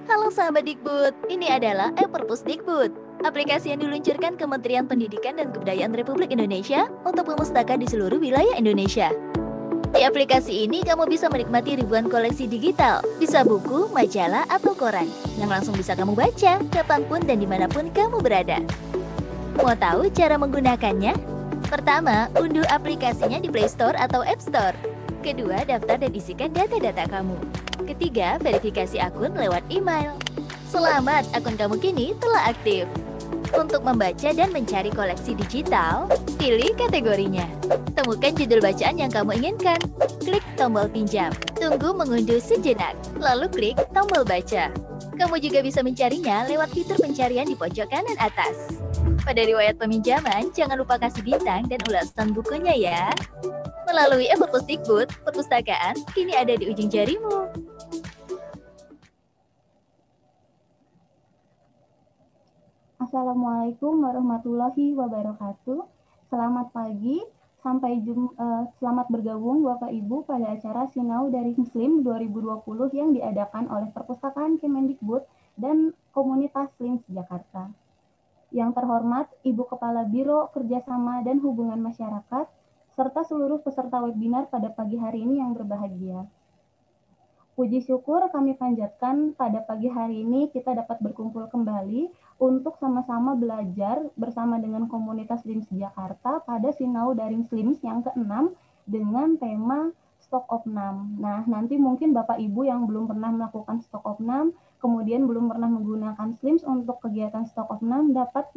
Halo sahabat Dikbud, ini adalah e-Perpusdikbud, aplikasi yang diluncurkan Kementerian Pendidikan dan Kebudayaan Republik Indonesia untuk perpustakaan di seluruh wilayah Indonesia. Di aplikasi ini kamu bisa menikmati ribuan koleksi digital, bisa buku, majalah, atau koran, yang langsung bisa kamu baca kapanpun dan dimanapun kamu berada. Mau tahu cara menggunakannya? Pertama, unduh aplikasinya di Play Store atau App Store. Kedua, daftar dan isikan data-data kamu. Ketiga, verifikasi akun lewat email. Selamat, akun kamu kini telah aktif. Untuk membaca dan mencari koleksi digital, pilih kategorinya. Temukan judul bacaan yang kamu inginkan. Klik tombol pinjam. Tunggu mengunduh sejenak, lalu klik tombol baca. Kamu juga bisa mencarinya lewat fitur pencarian di pojok kanan atas. Pada riwayat peminjaman, jangan lupa kasih bintang dan ulasan bukunya ya. Melalui e-Perpusdikbud, perpustakaan kini ada di ujung jarimu. Assalamualaikum warahmatullahi wabarakatuh. Selamat pagi, selamat bergabung Bapak Ibu pada acara Sinau Daring Slim 2020 yang diadakan oleh Perpustakaan Kemendikbud dan Komunitas Slim Jakarta. Yang terhormat Ibu Kepala Biro Kerjasama dan Hubungan Masyarakat, serta seluruh peserta webinar pada pagi hari ini yang berbahagia. Puji syukur kami panjatkan pada pagi hari ini kita dapat berkumpul kembali untuk sama-sama belajar bersama dengan komunitas Slims Jakarta pada Sinau Daring Slims yang ke-6 dengan tema Stock Opnam. Nah, nanti mungkin Bapak Ibu yang belum pernah melakukan Stock Opnam, kemudian belum pernah menggunakan Slims untuk kegiatan Stock Opnam dapat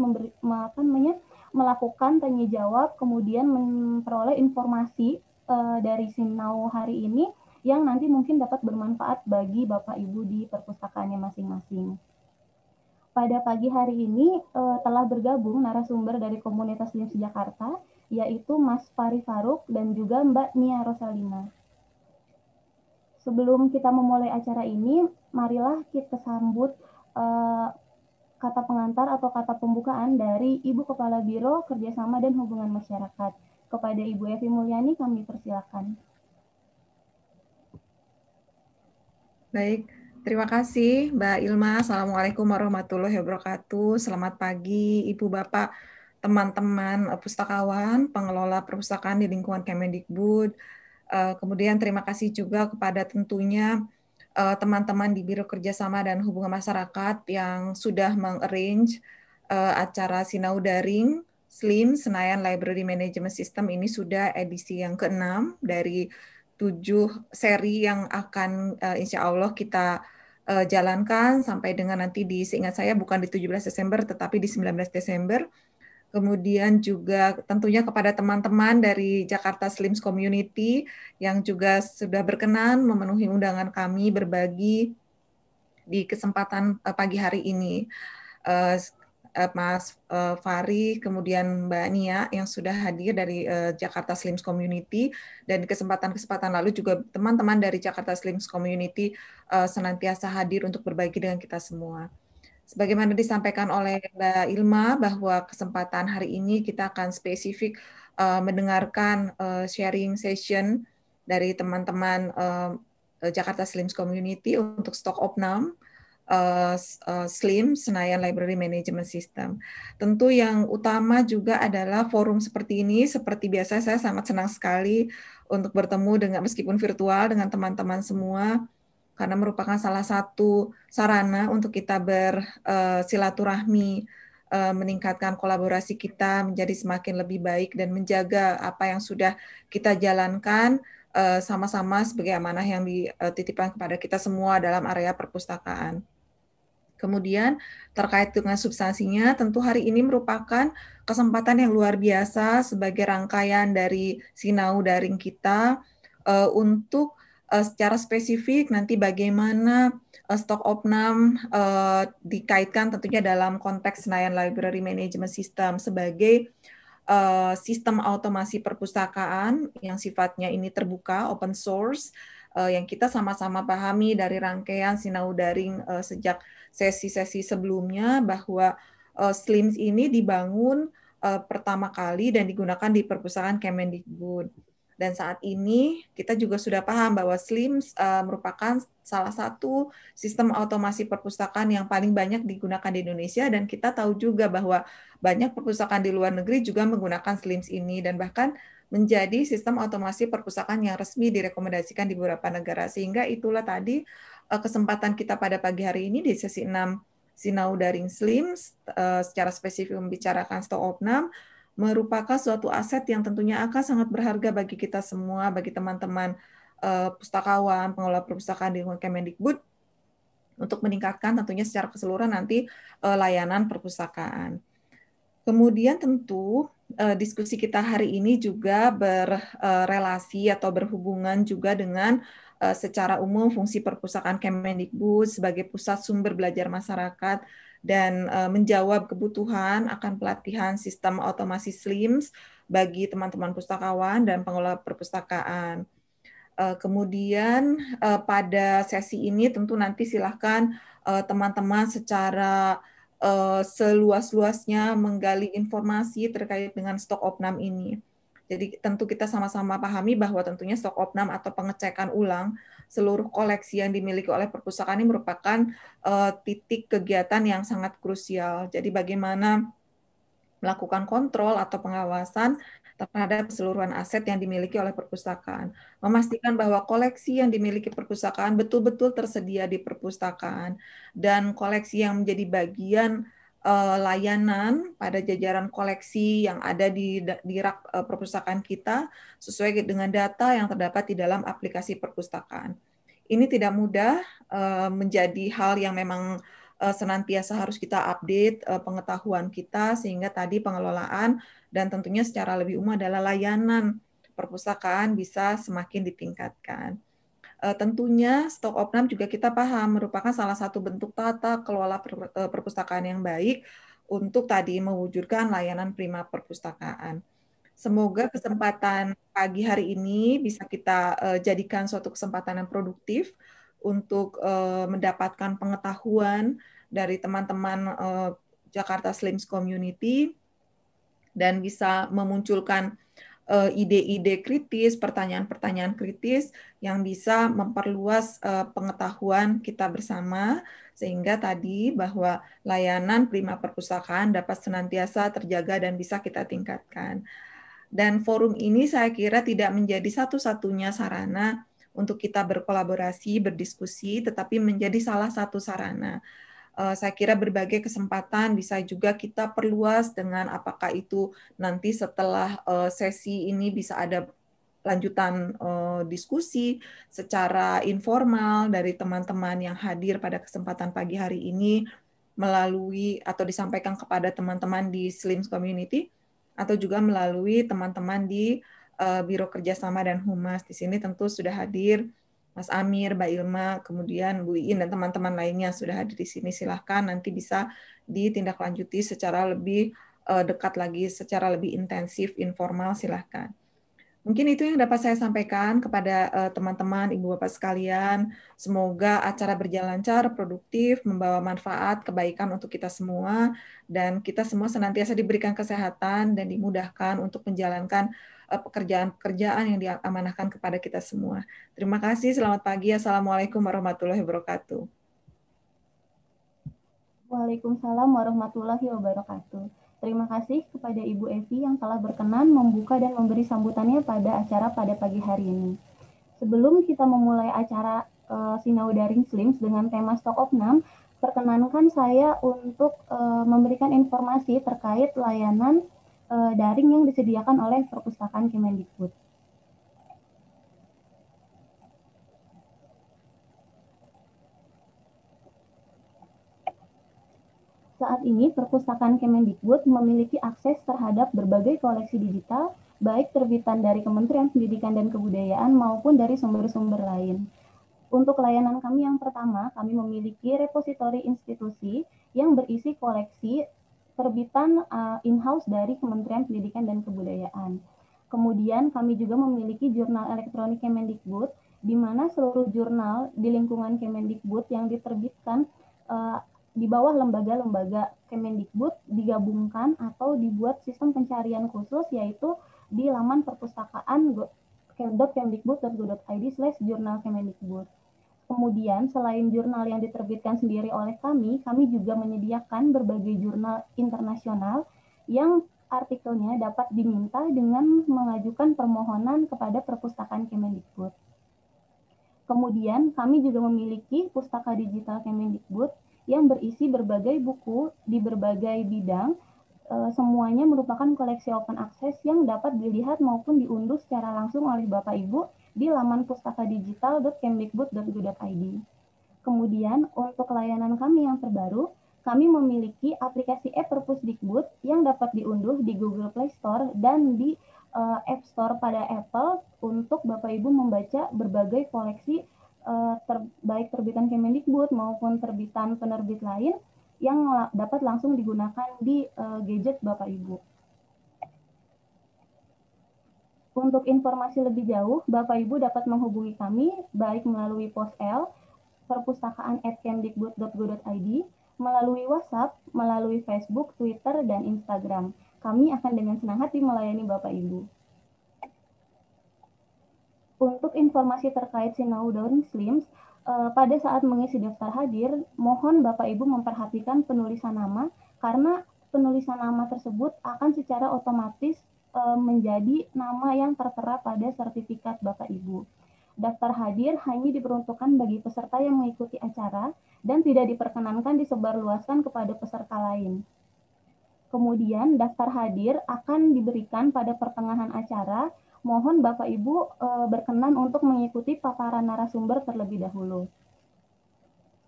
melakukan tanya jawab, kemudian memperoleh informasi dari Sinau hari ini yang nanti mungkin dapat bermanfaat bagi Bapak Ibu di perpustakaannya masing-masing. Pada pagi hari ini telah bergabung narasumber dari komunitas Slims Jakarta, yaitu Mas Fari Faruk dan juga Mbak Nia Rosalina. Sebelum kita memulai acara ini, marilah kita sambut kata pengantar atau kata pembukaan dari Ibu Kepala Biro Kerjasama dan Hubungan Masyarakat. Kepada Ibu Evi Mulyani kami persilakan. Baik, terima kasih Mbak Ilma. Assalamualaikum warahmatullahi wabarakatuh. Selamat pagi Ibu Bapak, teman-teman pustakawan, pengelola perpustakaan di lingkungan Kemendikbud. Kemudian terima kasih juga kepada tentunya teman-teman di Biro Kerjasama dan Hubungan Masyarakat yang sudah mengarrange acara Sinau Daring Slim Senayan Library Management System. Ini sudah edisi yang ke-6 dari 7 seri yang akan insya Allah kita jalankan sampai dengan nanti seingat saya bukan di 17 Desember tetapi di 19 Desember. Kemudian juga tentunya kepada teman-teman dari Jakarta Slims Community yang juga sudah berkenan memenuhi undangan kami berbagi di kesempatan pagi hari ini. Mas Fari, kemudian Mbak Nia yang sudah hadir dari Jakarta Slims Community, dan kesempatan-kesempatan lalu juga teman-teman dari Jakarta Slims Community senantiasa hadir untuk berbagi dengan kita semua. Sebagaimana disampaikan oleh Mbak Ilma bahwa kesempatan hari ini kita akan spesifik mendengarkan sharing session dari teman-teman Jakarta Slims Community untuk Stock Opnam Slim Senayan Library Management System. Tentu yang utama juga adalah forum seperti ini. Seperti biasa saya sangat senang sekali untuk bertemu dengan meskipun virtual dengan teman-teman semua karena merupakan salah satu sarana untuk kita bersilaturahmi, meningkatkan kolaborasi kita menjadi semakin lebih baik dan menjaga apa yang sudah kita jalankan sama-sama sebagai amanah yang dititipkan kepada kita semua dalam area perpustakaan. Kemudian terkait dengan substansinya, tentu hari ini merupakan kesempatan yang luar biasa sebagai rangkaian dari Sinau Daring kita untuk secara spesifik nanti bagaimana stok opnam dikaitkan tentunya dalam konteks Senayan Library Management System sebagai sistem automasi perpustakaan yang sifatnya ini terbuka, open source, yang kita sama-sama pahami dari rangkaian Sinau Daring sejak sesi-sesi sebelumnya bahwa SLIMS ini dibangun pertama kali dan digunakan di perpustakaan Kemendikbud. Dan saat ini kita juga sudah paham bahwa SLIMS merupakan salah satu sistem automasi perpustakaan yang paling banyak digunakan di Indonesia, dan kita tahu juga bahwa banyak perpustakaan di luar negeri juga menggunakan SLIMS ini, dan bahkan menjadi sistem otomasi perpustakaan yang resmi direkomendasikan di beberapa negara. Sehingga itulah tadi kesempatan kita pada pagi hari ini di sesi 6 Sinau Daring SLIMS secara spesifik membicarakan stok opnam merupakan suatu aset yang tentunya akan sangat berharga bagi kita semua, bagi teman-teman pustakawan, pengelola perpustakaan di lingkungan Kemendikbud untuk meningkatkan tentunya secara keseluruhan nanti layanan perpustakaan. Kemudian tentu diskusi kita hari ini juga berrelasi atau berhubungan juga dengan secara umum fungsi perpustakaan Kemendikbud sebagai pusat sumber belajar masyarakat dan menjawab kebutuhan akan pelatihan sistem otomasi SLIMS bagi teman-teman pustakawan dan pengelola perpustakaan. Kemudian pada sesi ini tentu nanti silahkan teman-teman secara seluas-luasnya menggali informasi terkait dengan stok opnam ini. Jadi tentu kita sama-sama pahami bahwa tentunya stok opnam atau pengecekan ulang seluruh koleksi yang dimiliki oleh perpustakaan ini merupakan titik kegiatan yang sangat krusial. Jadi bagaimana melakukan kontrol atau pengawasan terhadap keseluruhan aset yang dimiliki oleh perpustakaan. Memastikan bahwa koleksi yang dimiliki perpustakaan betul-betul tersedia di perpustakaan dan koleksi yang menjadi bagian layanan pada jajaran koleksi yang ada di rak perpustakaan kita sesuai dengan data yang terdapat di dalam aplikasi perpustakaan. Ini tidak mudah, menjadi hal yang memang senantiasa harus kita update pengetahuan kita sehingga tadi pengelolaan dan tentunya secara lebih umum adalah layanan perpustakaan bisa semakin ditingkatkan. Tentunya stok opnam juga kita paham merupakan salah satu bentuk tata kelola perpustakaan yang baik untuk tadi mewujudkan layanan prima perpustakaan. Semoga kesempatan pagi hari ini bisa kita jadikan suatu kesempatan yang produktif untuk mendapatkan pengetahuan dari teman-teman Jakarta SLIMS Community dan bisa memunculkan ide-ide kritis, pertanyaan-pertanyaan kritis yang bisa memperluas pengetahuan kita bersama, sehingga tadi bahwa layanan prima perpustakaan dapat senantiasa terjaga dan bisa kita tingkatkan. Dan forum ini saya kira tidak menjadi satu-satunya sarana untuk kita berkolaborasi, berdiskusi, tetapi menjadi salah satu sarana. Saya kira berbagai kesempatan bisa juga kita perluas dengan apakah itu nanti setelah sesi ini bisa ada lanjutan diskusi secara informal dari teman-teman yang hadir pada kesempatan pagi hari ini melalui atau disampaikan kepada teman-teman di SLIMS Community atau juga melalui teman-teman di Biro Kerjasama dan Humas. Di sini tentu sudah hadir Mas Amir, Mbak Ilma, kemudian Bu Iin, dan teman-teman lainnya sudah hadir di sini. Silahkan nanti bisa ditindaklanjuti secara lebih dekat lagi, secara lebih intensif, informal, silahkan. Mungkin itu yang dapat saya sampaikan kepada teman-teman, Ibu Bapak sekalian. Semoga acara berjalan lancar, produktif, membawa manfaat, kebaikan untuk kita semua, dan kita semua senantiasa diberikan kesehatan dan dimudahkan untuk menjalankan pekerjaan-pekerjaan yang diamanahkan kepada kita semua. Terima kasih, selamat pagi. Assalamualaikum warahmatullahi wabarakatuh. Waalaikumsalam warahmatullahi wabarakatuh. Terima kasih kepada Ibu Evi yang telah berkenan membuka dan memberi sambutannya pada acara pada pagi hari ini. Sebelum kita memulai acara Sinau Daring Slims dengan tema Stock of NAM, perkenankan saya untuk memberikan informasi terkait layanan daring yang disediakan oleh Perpustakaan Kemendikbud. Saat ini, Perpustakaan Kemendikbud memiliki akses terhadap berbagai koleksi digital, baik terbitan dari Kementerian Pendidikan dan Kebudayaan maupun dari sumber-sumber lain. Untuk layanan kami yang pertama, kami memiliki repositori institusi yang berisi koleksi terbitan in-house dari Kementerian Pendidikan dan Kebudayaan. Kemudian kami juga memiliki jurnal elektronik Kemendikbud, di mana seluruh jurnal di lingkungan Kemendikbud yang diterbitkan di bawah lembaga-lembaga Kemendikbud digabungkan atau dibuat sistem pencarian khusus, yaitu di laman perpustakaan.kemdikbud.go.id/jurnal Kemendikbud. Kemudian, selain jurnal yang diterbitkan sendiri oleh kami juga menyediakan berbagai jurnal internasional yang artikelnya dapat diminta dengan mengajukan permohonan kepada Perpustakaan Kemendikbud. Kemudian, kami juga memiliki pustaka digital Kemendikbud yang berisi berbagai buku di berbagai bidang. Semuanya merupakan koleksi open access yang dapat dilihat maupun diunduh secara langsung oleh Bapak Ibu di laman pustakadigital.kemdikbud.go.id. Kemudian, untuk layanan kami yang terbaru, kami memiliki aplikasi e-Perpusdikbud yang dapat diunduh di Google Play Store dan di App Store pada Apple untuk Bapak Ibu membaca berbagai koleksi baik terbitan Kemendikbud maupun terbitan penerbit lain yang dapat langsung digunakan di gadget Bapak Ibu. Untuk informasi lebih jauh, Bapak Ibu dapat menghubungi kami baik melalui pos-el perpustakaan@kemdikbud.go.id, melalui WhatsApp, melalui Facebook, Twitter, dan Instagram. Kami akan dengan senang hati melayani Bapak Ibu. Untuk informasi terkait Sinau Daring Slims, pada saat mengisi daftar hadir, mohon Bapak Ibu memperhatikan penulisan nama, karena penulisan nama tersebut akan secara otomatis menjadi nama yang tertera pada sertifikat Bapak Ibu. Daftar hadir hanya diperuntukkan bagi peserta yang mengikuti acara dan tidak diperkenankan disebarluaskan kepada peserta lain. Kemudian, daftar hadir akan diberikan pada pertengahan acara. Mohon Bapak Ibu berkenan untuk mengikuti paparan narasumber terlebih dahulu.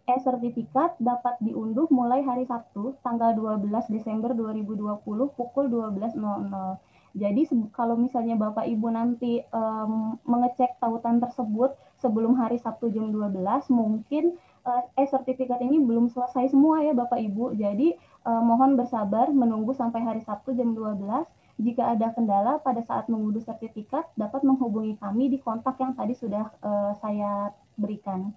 E-sertifikat dapat diunduh mulai hari Sabtu, tanggal 12 Desember 2020 pukul 12.00. Jadi kalau misalnya Bapak Ibu nanti mengecek tautan tersebut sebelum hari Sabtu jam 12, mungkin e-sertifikat ini belum selesai semua ya Bapak Ibu. Jadi mohon bersabar menunggu sampai hari Sabtu jam 12. Jika ada kendala pada saat mengunduh sertifikat, dapat menghubungi kami di kontak yang tadi sudah saya berikan.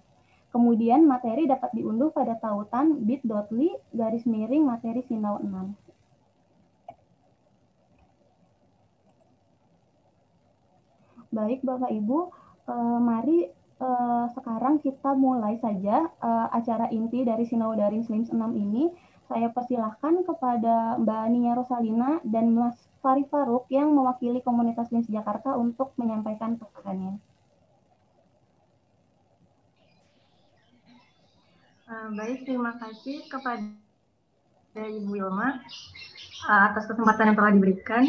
Kemudian materi dapat diunduh pada tautan bit.ly/materi Sinau 6. Baik Bapak Ibu, mari sekarang kita mulai saja acara inti dari Sinau Daring Slims 6 ini. Saya persilahkan kepada Mbak Nia Rosalina dan Mas Fari Faruk yang mewakili komunitas Slims Jakarta untuk menyampaikan paparannya. Baik, terima kasih kepada Ibu Ilma atas kesempatan yang telah diberikan.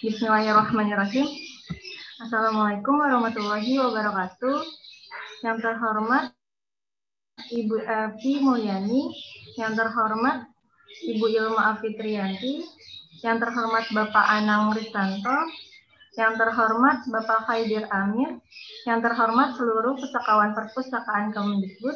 Bismillahirrahmanirrahim. Assalamualaikum warahmatullahi wabarakatuh. Yang terhormat Ibu Evi Mulyani, yang terhormat Ibu Ilma Afitriyanti, yang terhormat Bapak Anang Ristanto, yang terhormat Bapak Khaidir Amir, yang terhormat seluruh pustakawan perpustakaan Kemendikbud,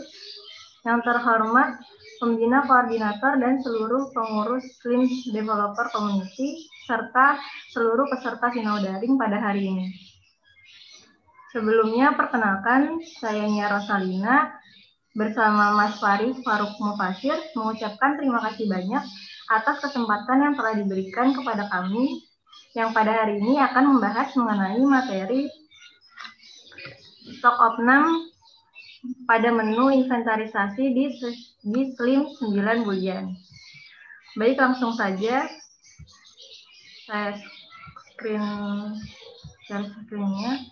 yang terhormat pembina koordinator dan seluruh pengurus Slims Developer Community, serta seluruh peserta Sinau Daring pada hari ini. Sebelumnya, perkenalkan, saya Nia Rosalina bersama Mas Fari Faruk Mufasir mengucapkan terima kasih banyak atas kesempatan yang telah diberikan kepada kami yang pada hari ini akan membahas mengenai materi Stock of NAM pada menu inventarisasi di Slims 9 bulan. Baik, langsung saja saya share screen-nya.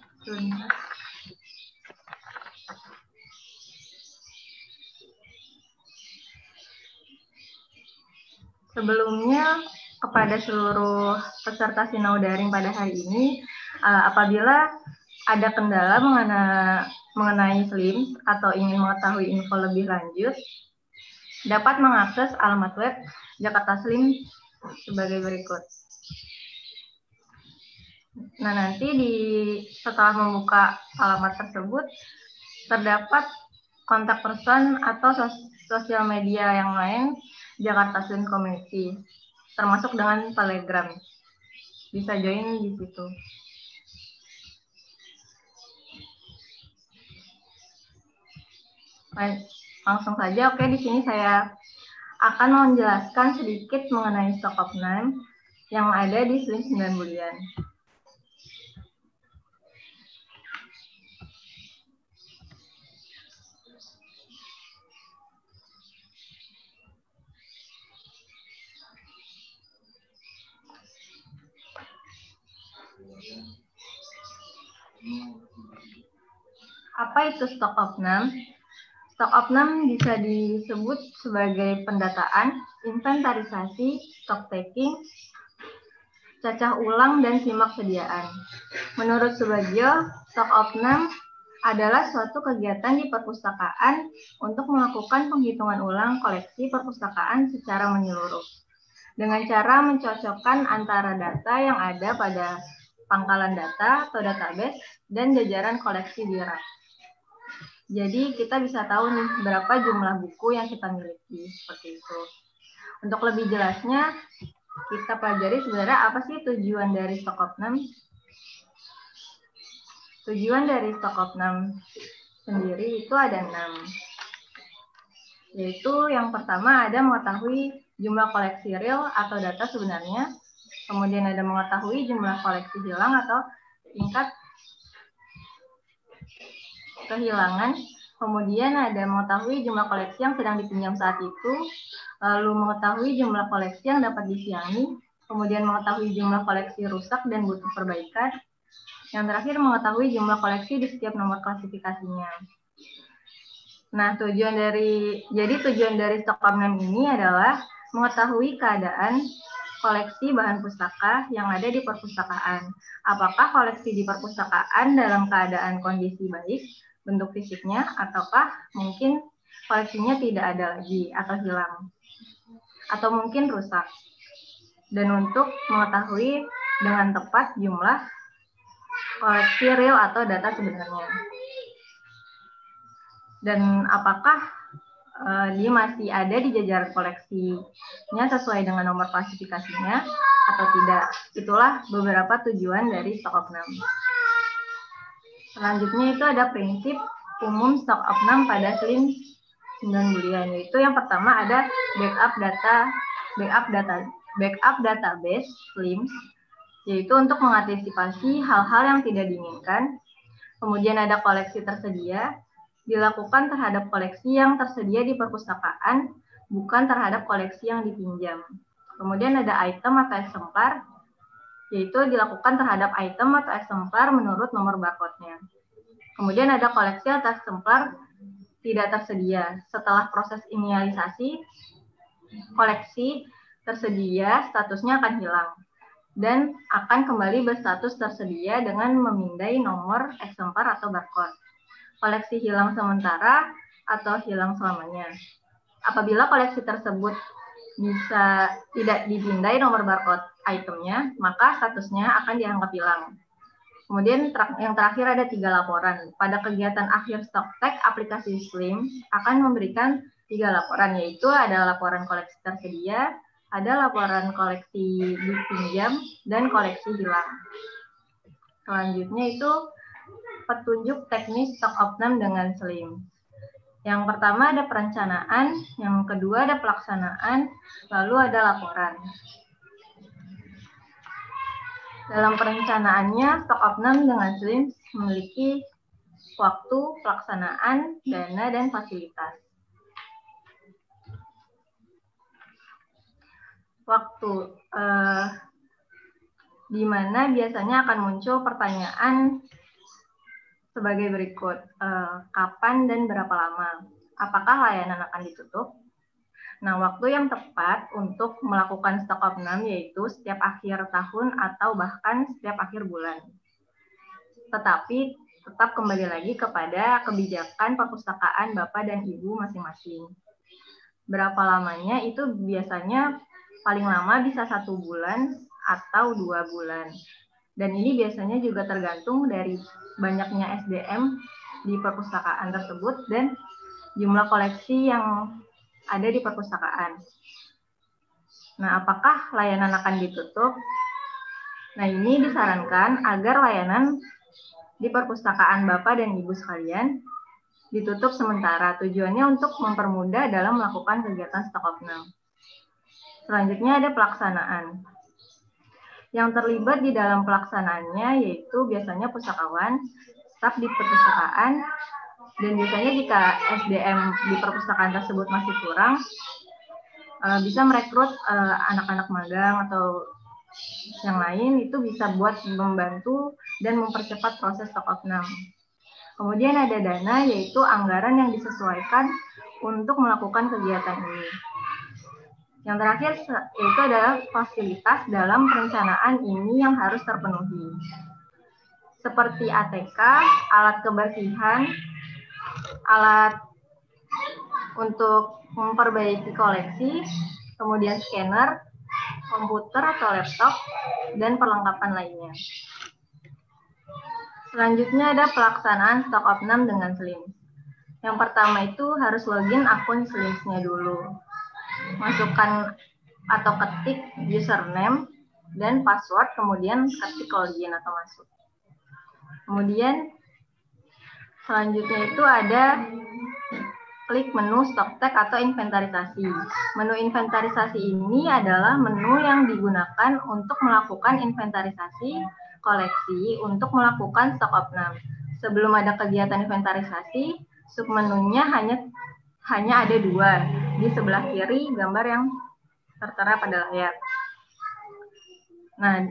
Sebelumnya, kepada seluruh peserta Sinau Daring pada hari ini, apabila ada kendala mengenai SLIM atau ingin mengetahui info lebih lanjut, dapat mengakses alamat web Jakarta SLIM sebagai berikut. Nah, nanti setelah membuka alamat tersebut, terdapat kontak person atau sosial media yang lain Jakarta SLIM Community, termasuk dengan Telegram. Bisa join di situ. Langsung saja, oke, di sini saya akan menjelaskan sedikit mengenai Stock of Name yang ada di SLIM 9 bulan. Apa itu stock of name? Stock of name bisa disebut sebagai pendataan, inventarisasi, stock taking, cacah ulang, dan simak sediaan. Menurut Subagio, stock of name adalah suatu kegiatan di perpustakaan untuk melakukan penghitungan ulang koleksi perpustakaan secara menyeluruh, dengan cara mencocokkan antara data yang ada pada pangkalan data atau database dan jajaran koleksi di rak. Jadi kita bisa tahu nih berapa jumlah buku yang kita miliki, seperti itu. Untuk lebih jelasnya, kita pelajari sebenarnya apa sih tujuan dari stock of name. Tujuan dari stock of name sendiri itu ada 6. Yaitu yang pertama ada mengetahui jumlah koleksi real atau data sebenarnya. Kemudian ada mengetahui jumlah koleksi hilang atau tingkat kehilangan. Kemudian ada mengetahui jumlah koleksi yang sedang dipinjam saat itu, lalu mengetahui jumlah koleksi yang dapat disiangi, kemudian mengetahui jumlah koleksi rusak dan butuh perbaikan, yang terakhir mengetahui jumlah koleksi di setiap nomor klasifikasinya. Nah, tujuan dari stock of name ini adalah mengetahui keadaan koleksi bahan pustaka yang ada di perpustakaan. Apakah koleksi di perpustakaan dalam keadaan kondisi baik, bentuk fisiknya, ataukah mungkin koleksinya tidak ada lagi atau hilang, atau mungkin rusak. Dan untuk mengetahui dengan tepat jumlah koleksi real atau data sebenarnya. Dan apakah dia masih ada di jajaran koleksinya sesuai dengan nomor klasifikasinya atau tidak. Itulah beberapa tujuan dari stock of name. Selanjutnya itu ada prinsip umum stock of name pada SLIM 9 bulan, yaitu yang pertama ada backup database SLIM, yaitu untuk mengantisipasi hal-hal yang tidak diinginkan. Kemudian ada koleksi tersedia, dilakukan terhadap koleksi yang tersedia di perpustakaan, bukan terhadap koleksi yang dipinjam. Kemudian ada item atau eksemplar, yaitu dilakukan terhadap item atau eksemplar menurut nomor barcode-nya. Kemudian ada koleksi atau eksemplar tidak tersedia. Setelah proses inisialisasi, koleksi tersedia statusnya akan hilang dan akan kembali berstatus tersedia dengan memindai nomor eksemplar atau barcode. Koleksi hilang sementara atau hilang selamanya. Apabila koleksi tersebut bisa tidak dipindai nomor barcode itemnya, maka statusnya akan dianggap hilang. Kemudian yang terakhir ada 3 laporan. Pada kegiatan akhir stock tag aplikasi SLIM akan memberikan 3 laporan, yaitu ada laporan koleksi tersedia, ada laporan koleksi dipinjam, dan koleksi hilang. Selanjutnya itu petunjuk teknis stock of name dengan SLIM. Yang pertama ada perencanaan, yang kedua ada pelaksanaan, lalu ada laporan. Dalam perencanaannya, stock of name dengan SLIM memiliki waktu, pelaksanaan, dana, dan fasilitas. Waktu, di mana biasanya akan muncul pertanyaan sebagai berikut, kapan dan berapa lama? Apakah layanan akan ditutup? Nah, waktu yang tepat untuk melakukan stok opnam yaitu setiap akhir tahun atau bahkan setiap akhir bulan. Tetapi tetap kembali lagi kepada kebijakan perpustakaan Bapak dan Ibu masing-masing. Berapa lamanya itu biasanya paling lama bisa 1 bulan atau 2 bulan. Dan ini biasanya juga tergantung dari banyaknya SDM di perpustakaan tersebut dan jumlah koleksi yang ada di perpustakaan. Nah, apakah layanan akan ditutup? Nah, ini disarankan agar layanan di perpustakaan Bapak dan Ibu sekalian ditutup sementara. Tujuannya untuk mempermudah dalam melakukan kegiatan stok opnam. Selanjutnya ada pelaksanaan. Yang terlibat di dalam pelaksanaannya yaitu biasanya pustakawan, staf di perpustakaan, dan biasanya jika SDM di perpustakaan tersebut masih kurang, bisa merekrut anak-anak magang atau yang lain, itu bisa buat membantu dan mempercepat proses stok opnam. Kemudian ada dana, yaitu anggaran yang disesuaikan untuk melakukan kegiatan ini. Yang terakhir yaitu adalah fasilitas dalam perencanaan ini yang harus terpenuhi. Seperti ATK, alat kebersihan, alat untuk memperbaiki koleksi, kemudian scanner, komputer atau laptop, dan perlengkapan lainnya. Selanjutnya ada pelaksanaan stok opnam dengan SLIMS. Yang pertama itu harus login akun SLIMS-nya dulu. Masukkan atau ketik username dan password, kemudian ketik login atau masuk. Kemudian selanjutnya itu ada klik menu stock tag atau inventarisasi. Menu inventarisasi ini adalah menu yang digunakan untuk melakukan inventarisasi koleksi untuk melakukan stok opnam. Sebelum ada kegiatan inventarisasi, submenunya hanya ada 2. Di sebelah kiri gambar yang tertera pada layar. Nah,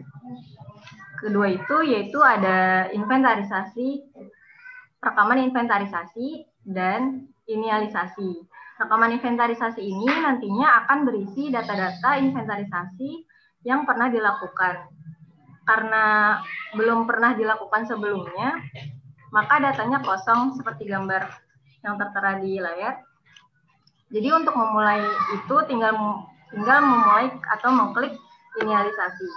kedua itu yaitu ada inventarisasi, rekaman inventarisasi, dan inialisasi. Rekaman inventarisasi ini nantinya akan berisi data-data inventarisasi yang pernah dilakukan. Karena belum pernah dilakukan sebelumnya, maka datanya kosong seperti gambar yang tertera di layar. Jadi untuk memulai itu tinggal memulai atau mengklik inialisasi.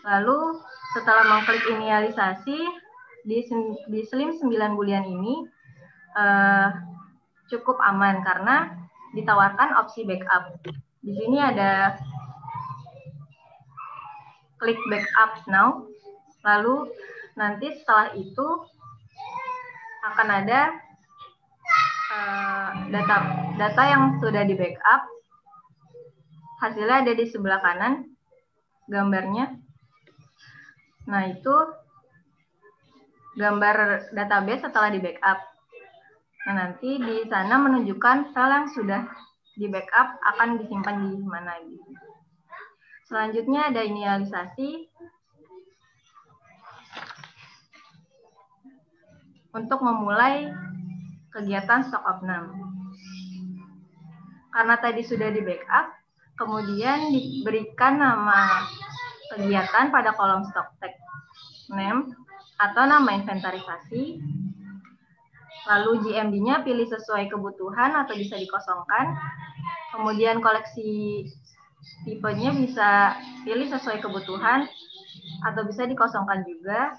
Lalu setelah mengklik inialisasi di SLIMS 9 bulan ini cukup aman karena ditawarkan opsi backup. Di sini ada klik backup now. Lalu nanti setelah itu akan ada data yang sudah di backup, hasilnya ada di sebelah kanan gambarnya. Nah, itu gambar database setelah di backup. Nah, nanti di sana menunjukkan file yang sudah di backup akan disimpan di mana. Selanjutnya ada inialisasi untuk memulai kegiatan stok opnam. Karena tadi sudah di backup, kemudian diberikan nama kegiatan pada kolom stock tag name atau nama inventarisasi. Lalu GMD-nya pilih sesuai kebutuhan atau bisa dikosongkan. Kemudian koleksi tipenya bisa pilih sesuai kebutuhan atau bisa dikosongkan juga.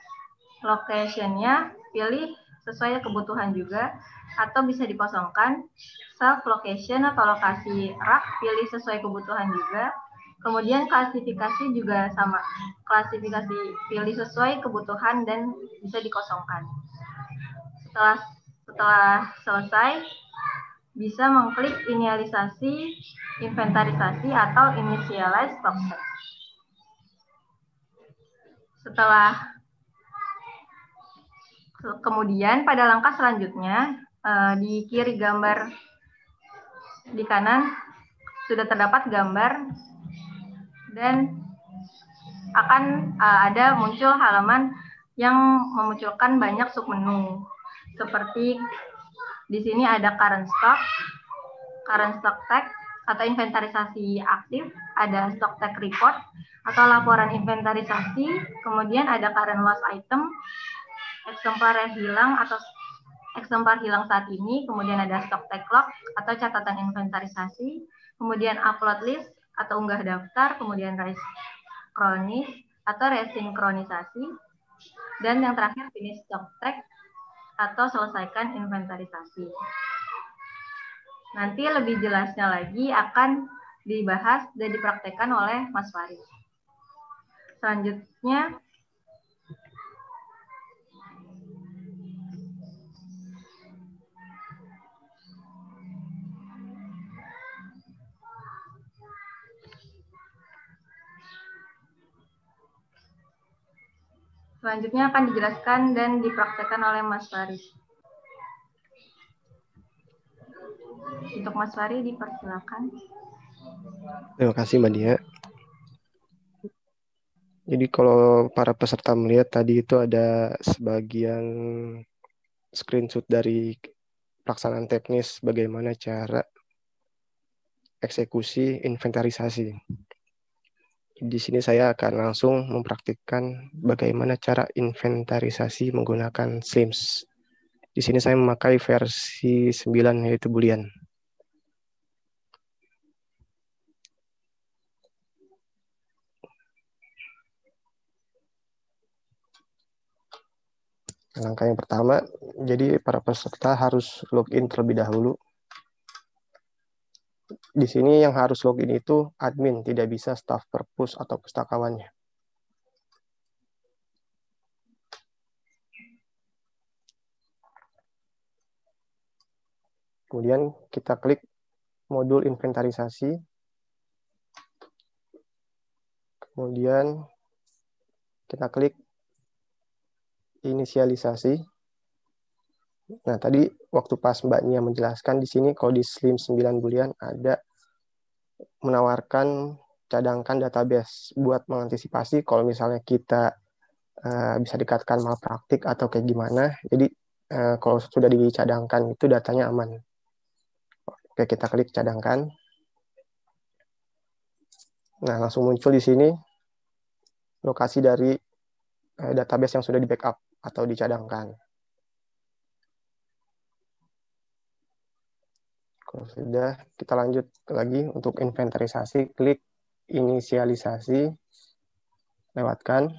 Location-nya pilih sesuai kebutuhan juga atau bisa dikosongkan. Self location atau lokasi rak pilih sesuai kebutuhan juga. Kemudian klasifikasi juga sama. Klasifikasi pilih sesuai kebutuhan dan bisa dikosongkan. Setelah selesai, bisa mengklik inialisasi, inventarisasi atau initialize stock tag. Kemudian pada langkah selanjutnya, di kiri gambar di kanan sudah terdapat gambar dan akan ada muncul halaman yang memunculkan banyak submenu seperti Di sini ada current stock tag atau inventarisasi aktif, ada stock tag report atau laporan inventarisasi, kemudian ada current loss item, eksemplar yang hilang atau eksemplar hilang saat ini, kemudian ada stock tag log atau catatan inventarisasi, kemudian upload list atau unggah daftar, kemudian raise kronis atau resinkronisasi, dan yang terakhir finish stock tag atau selesaikan inventarisasi. Nanti lebih jelasnya lagi akan dibahas dan dipraktekkan oleh Mas Farid. Selanjutnya, akan dijelaskan dan dipraktekkan oleh Mas Farid. Untuk Mas Farid dipersilakan. Terima kasih Mbak Dia. Jadi kalau para peserta melihat tadi itu ada sebagian screenshot dari pelaksanaan teknis bagaimana cara eksekusi inventarisasi. Di sini saya akan langsung mempraktikkan bagaimana cara inventarisasi menggunakan SLIMS. Di sini saya memakai versi 9 yaitu Boolean. Langkah yang pertama, jadi para peserta harus login terlebih dahulu. Di sini yang harus login itu admin, tidak bisa staf perpus atau pustakawannya. Kemudian kita klik modul inventarisasi. Kemudian kita klik inisialisasi. Nah, tadi waktu pas Mbak Nia menjelaskan di sini kalau di SLIMS 9 Boolean ada menawarkan cadangkan database buat mengantisipasi kalau misalnya kita bisa dikatakan malpraktik atau kayak gimana. Jadi kalau sudah dicadangkan itu datanya aman. Oke, kita klik cadangkan. Nah, langsung muncul di sini lokasi dari database yang sudah di-backup atau dicadangkan. Kalau sudah, kita lanjut lagi untuk inventarisasi, klik inisialisasi, lewatkan.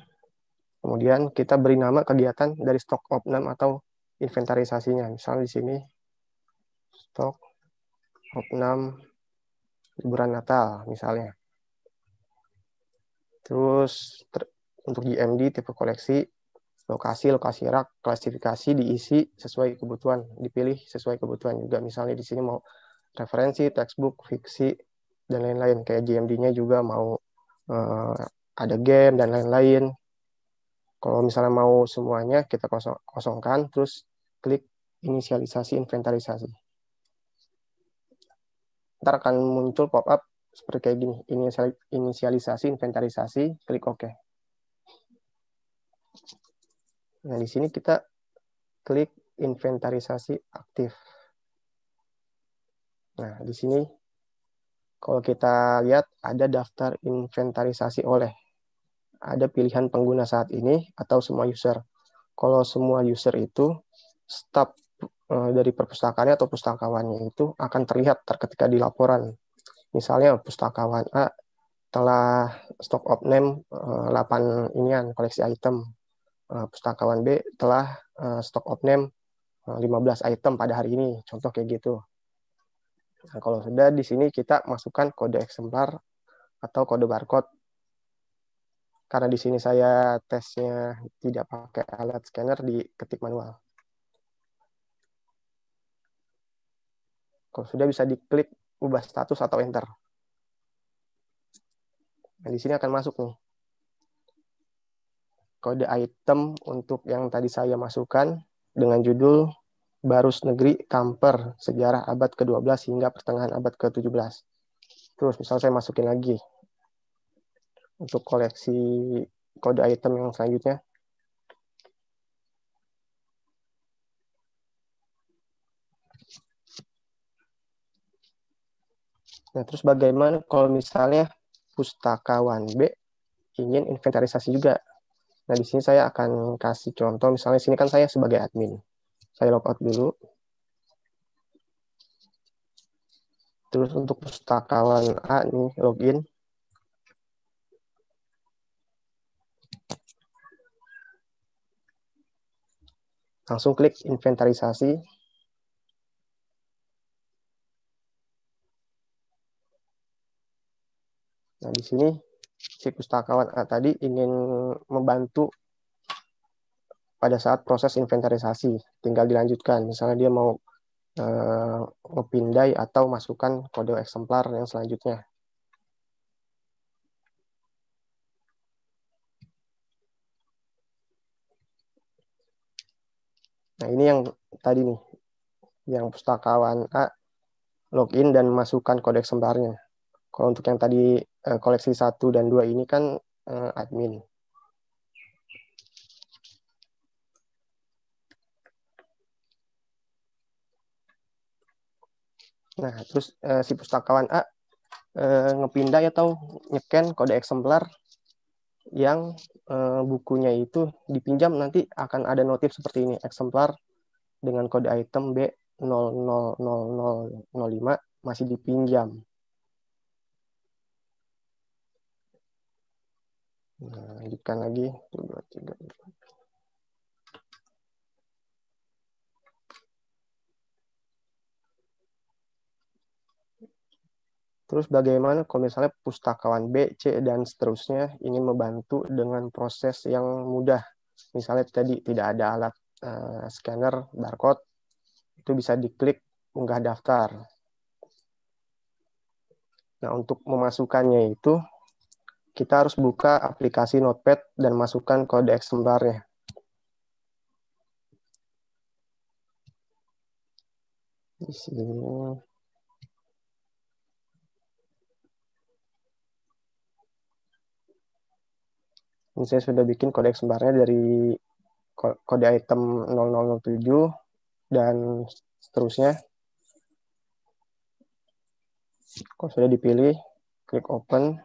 Kemudian kita beri nama kegiatan dari stok opnam atau inventarisasinya. Misalnya di sini, stok opnam liburan Natal, misalnya. Terus untuk GMD, tipe koleksi, lokasi rak, klasifikasi diisi sesuai kebutuhan, dipilih sesuai kebutuhan juga. Misalnya di sini mau referensi, textbook, fiksi, dan lain-lain. Kayak GMD-nya juga mau ada game dan lain-lain. Kalau misalnya mau semuanya, kita kosongkan, terus klik inisialisasi inventarisasi. Ntar akan muncul pop-up seperti kayak gini, inisialisasi inventarisasi, klik OK. Nah, di sini kita klik inventarisasi aktif. Nah, di sini kalau kita lihat ada daftar inventarisasi oleh. Ada pilihan pengguna saat ini atau semua user. Kalau semua user itu, staf dari perpustakaannya atau pustakawannya itu akan terlihat ketika di laporan. Misalnya pustakawan A telah stock of name 8 inian koleksi item. Pustakawan B telah stock of name 15 item pada hari ini. Contoh kayak gitu. Nah, kalau sudah di sini kita masukkan kode eksemplar atau kode barcode. Karena di sini saya tesnya tidak pakai alat scanner, diketik manual. Kalau sudah bisa diklik ubah status atau enter. Nah, di sini akan masuk nih. Kode item untuk yang tadi saya masukkan dengan judul Barus Negeri Kamper Sejarah Abad ke-12 hingga pertengahan abad ke-17. Terus misal saya masukin lagi untuk koleksi kode item yang selanjutnya. Nah, terus bagaimana kalau misalnya pustakawan B ingin inventarisasi juga? Nah, di sini saya akan kasih contoh, misalnya sini kan saya sebagai admin. Saya logout dulu. Terus untuk pustakawan A nih, login. Langsung klik inventarisasi. Nah, di sini si pustakawan A tadi ingin membantu pada saat proses inventarisasi. Tinggal dilanjutkan. Misalnya dia mau ngepindai atau masukkan kode eksemplar yang selanjutnya. Nah, ini yang tadi nih, yang pustakawan A login dan masukkan kode eksemplarnya. Kalau untuk yang tadi koleksi 1 dan 2 ini kan admin. Nah, terus si pustakawan A ngepindai atau nyeken kode eksemplar yang bukunya itu dipinjam, nanti akan ada notif seperti ini, eksemplar dengan kode item B000005 masih dipinjam. Nah, lanjutkan lagi. 1, 2, 3, 4. Terus bagaimana kalau misalnya pustakawan B, C, dan seterusnya ingin membantu dengan proses yang mudah. Misalnya tadi tidak ada alat scanner barcode, itu bisa diklik unggah daftar. Nah, untuk memasukkannya itu, kita harus buka aplikasi Notepad dan masukkan kode eksemplarnya. Di sini. Ini saya sudah bikin kode eksemplarnya dari kode item 0007 dan seterusnya. Kalau sudah dipilih, klik open,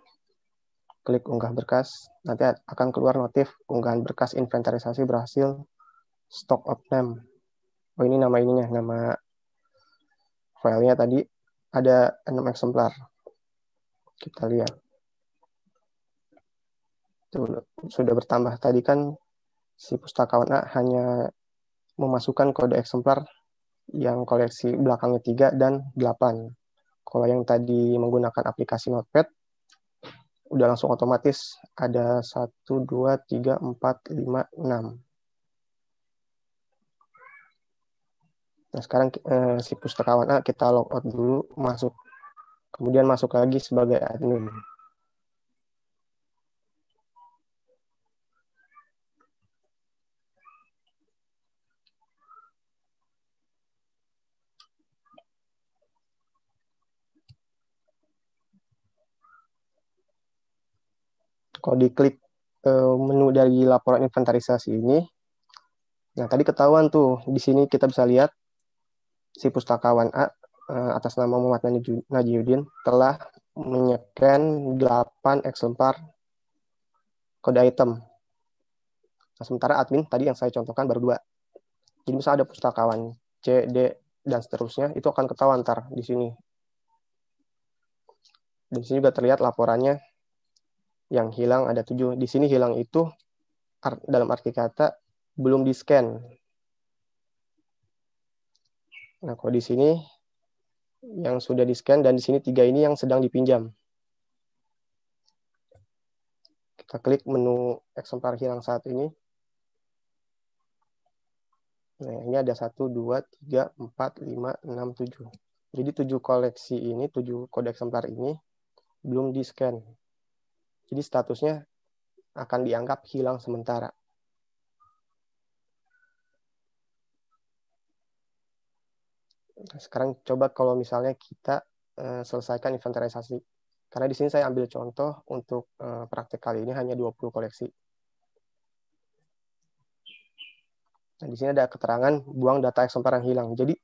klik unggah berkas, nanti akan keluar notif unggahan berkas inventarisasi berhasil, stock of name. Oh, ini nama ininya, nama filenya tadi ada 6 eksemplar. Kita lihat. Sudah bertambah. Tadi kan si pustakawan A hanya memasukkan kode eksemplar yang koleksi belakangnya 3 dan 8. Kalau yang tadi menggunakan aplikasi Notepad, udah langsung otomatis ada 1, 2, 3, 4, 5, 6. Nah, sekarang si pustakawan A kita logout dulu, masuk. Kemudian masuk lagi sebagai admin. Kalau diklik menu dari laporan inventarisasi ini, nah tadi ketahuan tuh, di sini kita bisa lihat si pustakawan A atas nama Muhammad Najiuddin telah menyeken 8 eksemplar kode item. Nah, sementara admin tadi yang saya contohkan baru 2. Jadi misalnya ada pustakawan C, D, dan seterusnya, itu akan ketahuan ntar di sini. Dan di sini juga terlihat laporannya yang hilang ada 7. Di sini hilang itu dalam arti kata belum di-scan. Nah, kalau di sini yang sudah di-scan dan di sini 3 ini yang sedang dipinjam. Kita klik menu eksemplar hilang saat ini. Nah, ini ada 1, 2, 3, 4, 5, 6, 7. Jadi 7 koleksi ini, 7 kode eksemplar ini belum di-scan. Jadi statusnya akan dianggap hilang sementara. Sekarang coba kalau misalnya kita selesaikan inventarisasi. Karena di sini saya ambil contoh untuk praktek kali ini hanya 20 koleksi. Nah, di sini ada keterangan buang data eksemplar yang hilang. Jadi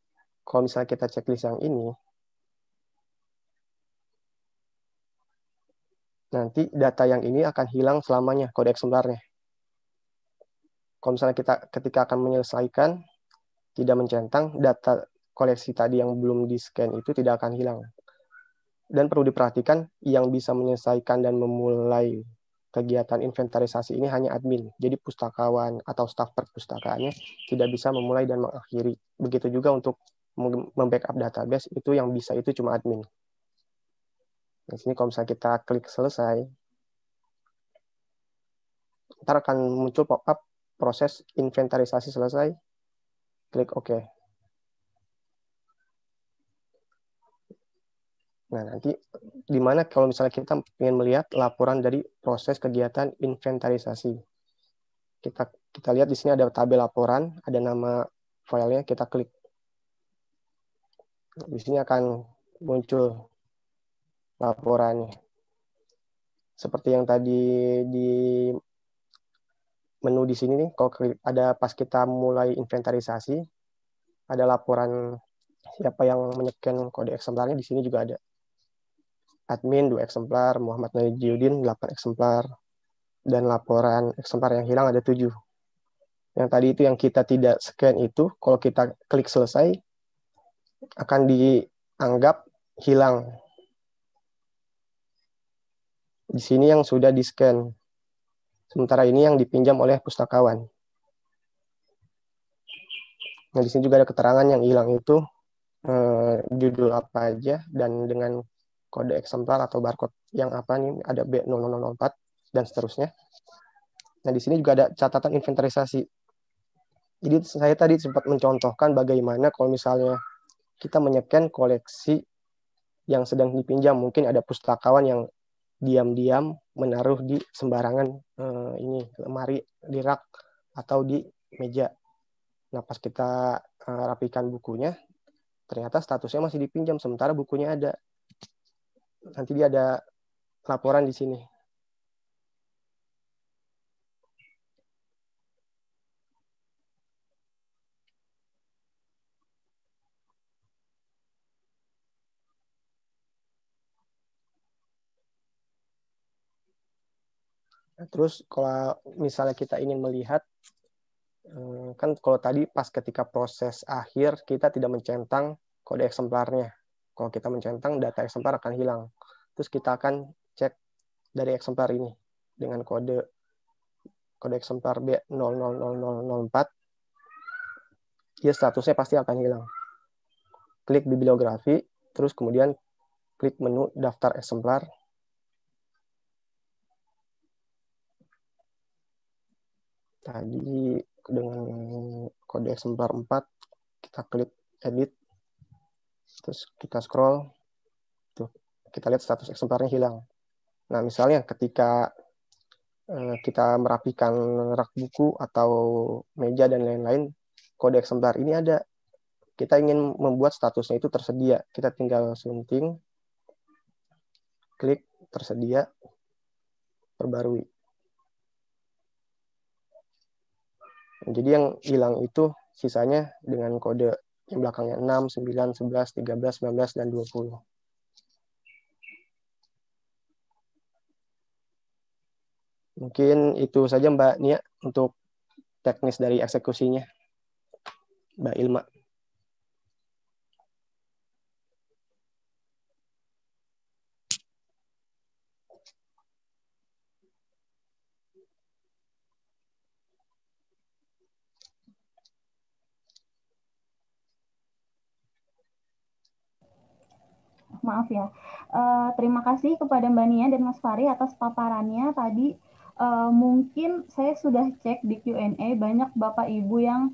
kalau misalnya kita checklist yang ini, nanti data yang ini akan hilang selamanya, kode eksemplarnya. Kalau misalnya kita ketika akan menyelesaikan, tidak mencentang, data koleksi tadi yang belum di-scan itu tidak akan hilang. Dan perlu diperhatikan, yang bisa menyelesaikan dan memulai kegiatan inventarisasi ini hanya admin. Jadi pustakawan atau staf perpustakaannya tidak bisa memulai dan mengakhiri. Begitu juga untuk membackup database, itu yang bisa itu cuma admin. Di sini kalau misalnya kita klik selesai, ntar akan muncul pop-up proses inventarisasi selesai, klik OK. Nah, nanti di mana kalau misalnya kita ingin melihat laporan dari proses kegiatan inventarisasi. Kita lihat di sini ada tabel laporan, ada nama filenya, kita klik. Di sini akan muncul laporannya. Seperti yang tadi di menu di sini nih, kalau ada pas kita mulai inventarisasi, ada laporan siapa yang menyekian kode eksemplarnya, di sini juga ada. Admin 2 eksemplar, Muhammad Najiuddin 8 eksemplar, dan laporan eksemplar yang hilang ada 7. Yang tadi itu yang kita tidak scan itu, kalau kita klik selesai, akan dianggap hilang. Di sini yang sudah di-scan. Sementara ini yang dipinjam oleh pustakawan. Nah, di sini juga ada keterangan yang hilang itu judul apa aja dan dengan kode eksemplar atau barcode yang apa nih, ada B0004 dan seterusnya. Nah, di sini juga ada catatan inventarisasi. Jadi saya tadi sempat mencontohkan bagaimana kalau misalnya kita menyekian koleksi yang sedang dipinjam, mungkin ada pustakawan yang diam-diam menaruh di sembarangan ini lemari, di rak atau di meja. Nah, pas kita rapikan bukunya, ternyata statusnya masih dipinjam, sementara bukunya ada. Nanti dia ada laporan di sini. Nah, terus kalau misalnya kita ingin melihat, kan kalau tadi pas ketika proses akhir, kita tidak mencentang kode eksemplarnya. Kalau kita mencentang, data eksemplar akan hilang. Terus kita akan cek dari eksemplar ini dengan kode eksemplar B000004, dia statusnya pasti akan hilang. Klik bibliografi, terus kemudian klik menu daftar eksemplar. Tadi dengan kode eksemplar 4, kita klik edit, terus kita scroll, tuh, kita lihat status eksemplarnya hilang. Nah, misalnya ketika kita merapikan rak buku atau meja dan lain-lain, kode eksemplar ini ada. Kita ingin membuat statusnya itu tersedia. Kita tinggal sunting, klik tersedia, perbarui. Jadi yang hilang itu sisanya dengan kode yang belakangnya 6, 9, 11, 13, 19, dan 20. Mungkin itu saja Mbak Nia untuk teknis dari eksekusinya. Mbak Ilma. Maaf ya. Terima kasih kepada Mbak Nia dan Mas Fari atas paparannya tadi. Mungkin saya sudah cek di Q&A, banyak Bapak Ibu yang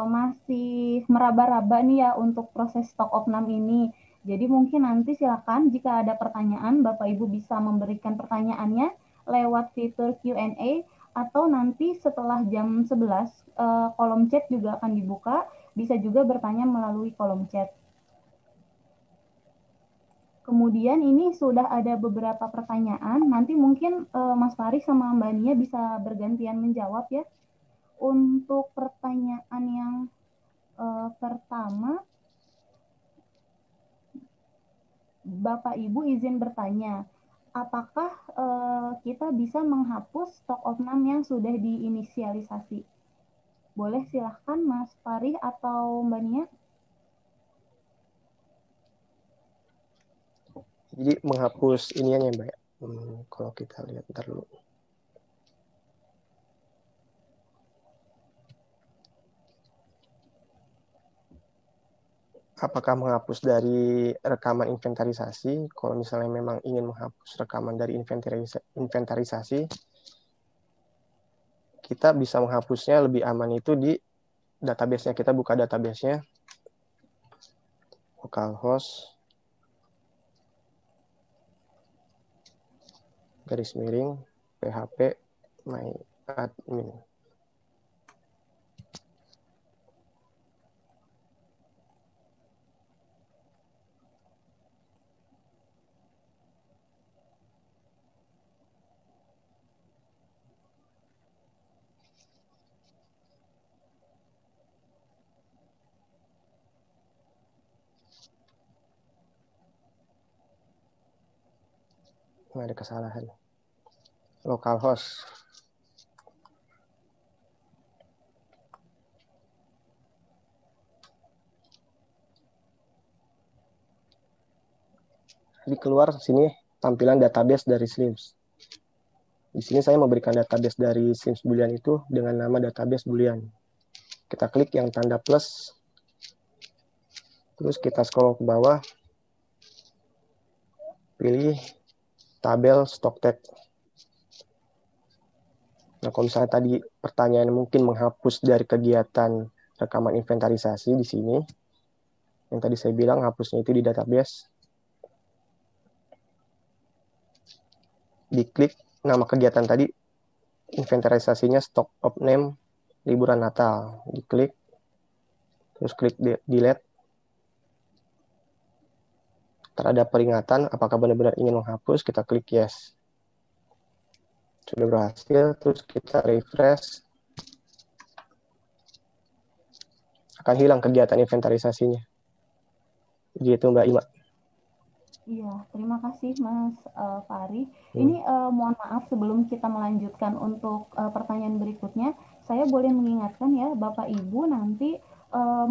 masih meraba-raba nih ya untuk proses stok opnam ini. Jadi mungkin nanti silakan jika ada pertanyaan, Bapak Ibu bisa memberikan pertanyaannya lewat fitur Q&A, atau nanti setelah jam 11 kolom chat juga akan dibuka, bisa juga bertanya melalui kolom chat. Kemudian ini sudah ada beberapa pertanyaan, nanti mungkin Mas Fari sama Mbak Nia bisa bergantian menjawab ya. Untuk pertanyaan yang pertama, Bapak Ibu izin bertanya, apakah kita bisa menghapus stok opnam yang sudah diinisialisasi? Boleh silahkan Mas Farih atau Mbak Nia. Jadi menghapus inian ya Mbak ya. Kalau kita lihat ntar dulu. Apakah menghapus dari rekaman inventarisasi? Kalau misalnya memang ingin menghapus rekaman dari inventarisasi, kita bisa menghapusnya lebih aman itu di database-nya. Kita buka database-nya, localhost, garis miring, php, my admin. Ada kesalahan. Localhost. Jadi keluar sini tampilan database dari Slims. Di sini saya memberikan database dari Slims Boolean itu dengan nama database Boolean. Kita klik yang tanda plus. Terus kita scroll ke bawah. Pilih tabel stock tag. Nah, kalau misalnya tadi pertanyaan mungkin menghapus dari kegiatan rekaman inventarisasi di sini, yang tadi saya bilang hapusnya itu di database, diklik nama kegiatan tadi, inventarisasinya stock of name liburan Natal, diklik, terus klik delete. Terhadap peringatan, apakah benar-benar ingin menghapus, kita klik yes. Sudah berhasil, terus kita refresh, akan hilang kegiatan inventarisasinya. Gitu Mbak Ima. Iya, terima kasih Mas Fari. Ini mohon maaf sebelum kita melanjutkan untuk pertanyaan berikutnya, saya boleh mengingatkan ya Bapak Ibu nanti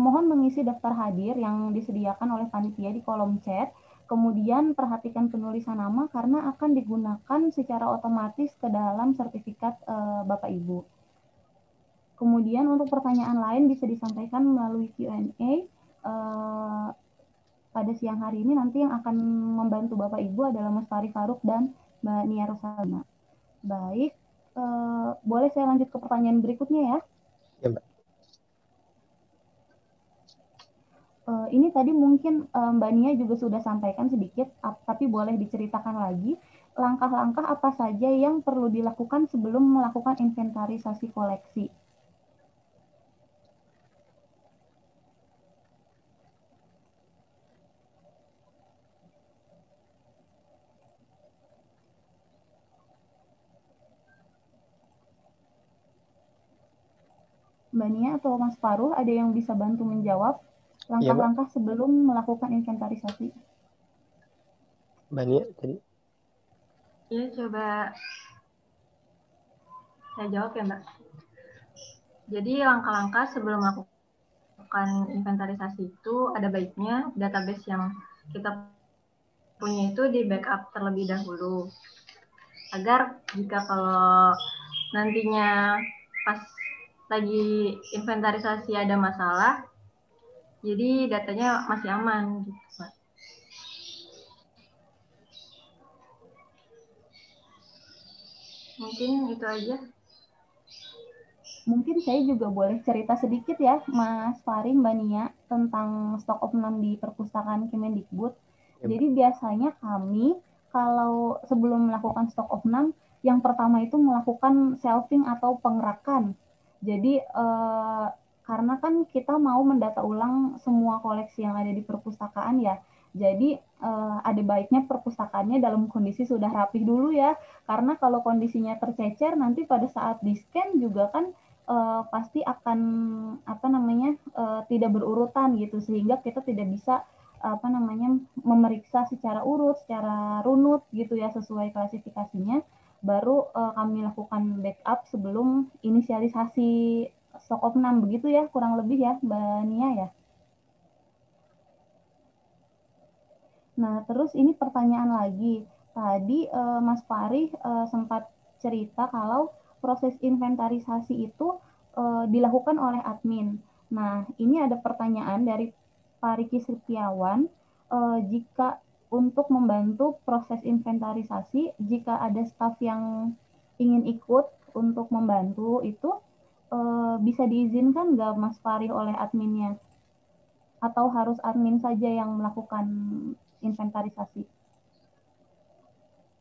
mohon mengisi daftar hadir yang disediakan oleh panitia di kolom chat. Kemudian perhatikan penulisan nama karena akan digunakan secara otomatis ke dalam sertifikat Bapak Ibu. Kemudian untuk pertanyaan lain bisa disampaikan melalui Q&A. Pada siang hari ini nanti yang akan membantu Bapak Ibu adalah Mas Fari Faruk dan Mbak Nia Rosalina. Baik, boleh saya lanjut ke pertanyaan berikutnya ya? Ya, Mbak. Ini tadi mungkin Mbak Nia juga sudah sampaikan sedikit, tapi boleh diceritakan lagi langkah-langkah apa saja yang perlu dilakukan sebelum melakukan inventarisasi koleksi. Mbak Nia atau Mas Faruh ada yang bisa bantu menjawab langkah-langkah sebelum melakukan inventarisasi? Mbak Nia tadi. Ya, coba saya jawab ya Mbak. Jadi langkah-langkah sebelum melakukan inventarisasi itu ada baiknya database yang kita punya itu di backup terlebih dahulu. Agar jika kalau nantinya pas lagi inventarisasi ada masalah, jadi datanya masih aman gitu, Pak. Mungkin itu aja. Mungkin saya juga boleh cerita sedikit ya, Mas Fari, Mbak Nia, tentang stok opnam di perpustakaan Kemendikbud. Jadi biasanya kami kalau sebelum melakukan stok opnam, yang pertama itu melakukan shelving atau pengerakan. Jadi karena kan kita mau mendata ulang semua koleksi yang ada di perpustakaan ya. Jadi ada baiknya perpustakaannya dalam kondisi sudah rapih dulu ya. Karena kalau kondisinya tercecer nanti pada saat di-scan juga kan pasti akan tidak berurutan gitu, sehingga kita tidak bisa memeriksa secara urut, secara runut gitu ya sesuai klasifikasinya, baru kami lakukan backup sebelum inisialisasi stok opnam, begitu ya kurang lebih ya Mbak Nia ya. Nah, terus ini pertanyaan lagi. Tadi Mas Fari sempat cerita kalau proses inventarisasi itu dilakukan oleh admin. Nah, ini ada pertanyaan dari Pak Riki Setiawan. Jika untuk membantu proses inventarisasi, jika ada staf yang ingin ikut untuk membantu itu bisa diizinkan nggak Mas Fari oleh adminnya? Atau harus admin saja yang melakukan inventarisasi?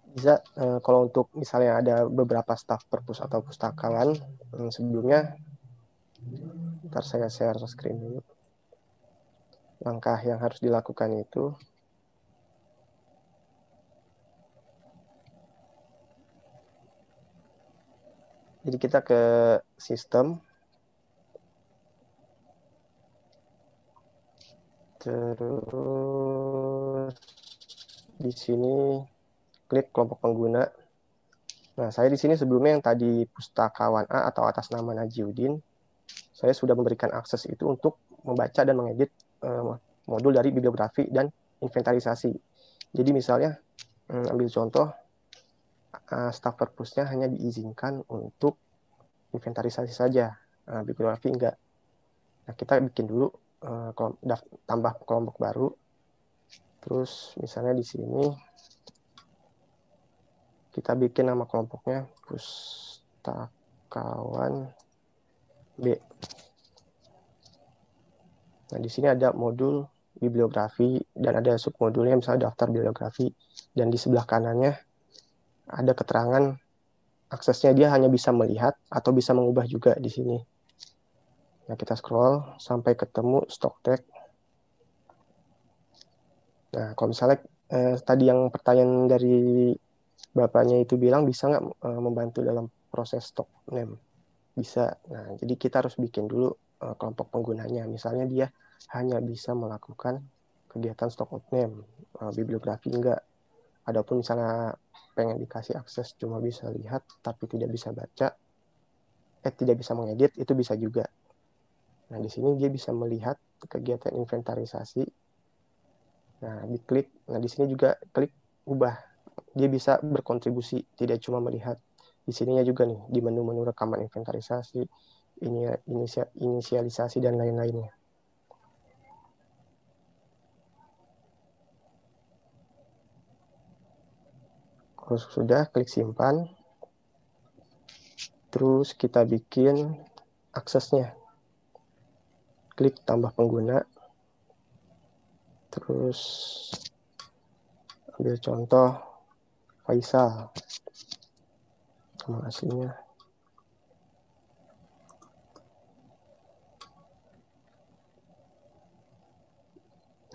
Bisa, kalau untuk misalnya ada beberapa staf perpus atau pustakawan, sebelumnya, ntar saya share screen dulu. Langkah yang harus dilakukan itu, jadi kita ke sistem, terus di sini klik kelompok pengguna. Nah, saya di sini sebelumnya yang tadi pustakawan A atau atas nama Najiuddin, saya sudah memberikan akses itu untuk membaca dan mengedit modul dari bibliografi dan inventarisasi. Jadi misalnya, ambil contoh, staf perpusnya hanya diizinkan untuk inventarisasi saja, bibliografi enggak. Nah, kita bikin dulu tambah kelompok baru. Terus misalnya di sini kita bikin nama kelompoknya pustakawan B. Nah, di sini ada modul bibliografi dan ada submodulnya misalnya daftar bibliografi, dan di sebelah kanannya ada keterangan aksesnya, dia hanya bisa melihat atau bisa mengubah juga di sini. Nah, kita scroll sampai ketemu stock tag. Nah, kalau misalnya tadi yang pertanyaan dari Bapaknya itu bilang bisa nggak membantu dalam proses stock name? Bisa. Nah, jadi kita harus bikin dulu kelompok penggunanya. Misalnya dia hanya bisa melakukan kegiatan stock name, bibliografi enggak. Adapun misalnya pengen dikasih akses cuma bisa lihat tapi tidak bisa baca, tidak bisa mengedit, itu bisa juga. Nah, di sini dia bisa melihat kegiatan inventarisasi. Nah, diklik. Nah, di sini juga klik ubah. Dia bisa berkontribusi, tidak cuma melihat. Di sininya juga nih, di menu-menu rekaman inventarisasi, inisialisasi, dan lain-lainnya. Kalau sudah, klik simpan. Terus kita bikin aksesnya. Klik tambah pengguna. Terus ambil contoh Faisal. Nama aslinya.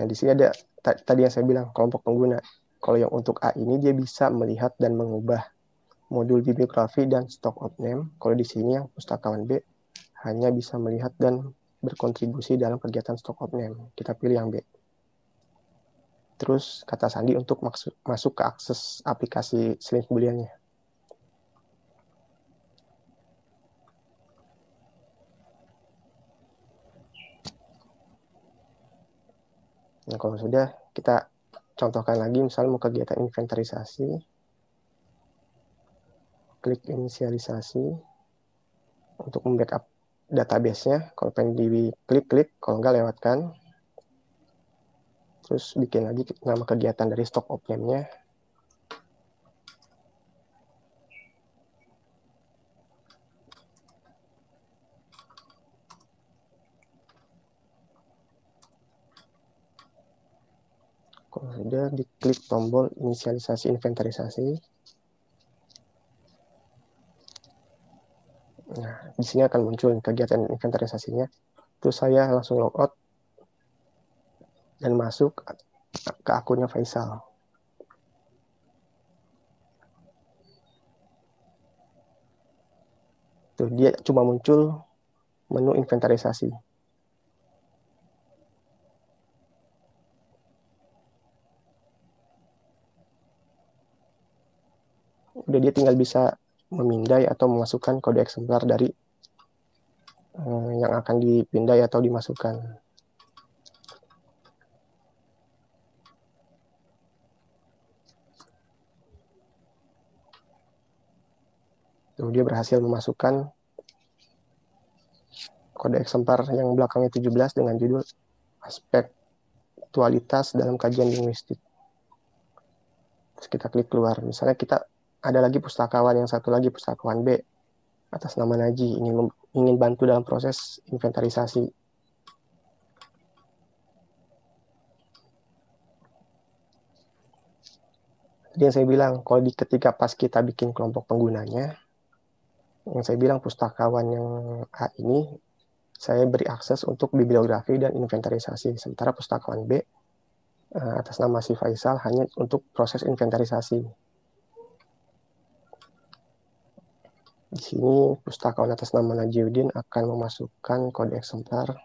Nah, di sini ada tadi yang saya bilang, kelompok pengguna. Kalau yang untuk A ini, dia bisa melihat dan mengubah modul bibliografi dan stock of name. Kalau di sini yang pustakawan B hanya bisa melihat dan berkontribusi dalam kegiatan stock of name. Kita pilih yang B. Terus kata sandi untuk masuk ke akses aplikasi Sling Boolean-nya. Nah, kalau sudah, kita contohkan lagi, misalnya mau kegiatan inventarisasi, klik inisialisasi untuk membackup database-nya. Kalau pengen diklik, kalau enggak lewatkan. Terus bikin lagi nama kegiatan dari stock of name-nya. Kalau sudah, diklik tombol inisialisasi inventarisasi. Nah, di sini akan muncul kegiatan inventarisasinya. Terus saya langsung logout dan masuk ke akunnya Faisal. Tuh, dia cuma muncul menu inventarisasi. Udah dia tinggal bisa memindai atau memasukkan kode eksemplar dari yang akan dipindai atau dimasukkan. Tuh, dia berhasil memasukkan kode eksemplar yang belakangnya 17 dengan judul Aspektualitas dalam Kajian Linguistik. Terus kita klik keluar. Misalnya kita ada lagi pustakawan yang satu lagi, pustakawan B, atas nama Naji, ingin bantu dalam proses inventarisasi. Jadi yang saya bilang, kalau ketika pas kita bikin kelompok penggunanya, yang saya bilang pustakawan yang A ini, saya beri akses untuk bibliografi dan inventarisasi. Sementara pustakawan B, atas nama si Faisal, hanya untuk proses inventarisasi. Di sini pustakawan atas nama Najiuddin akan memasukkan kode eksemplar.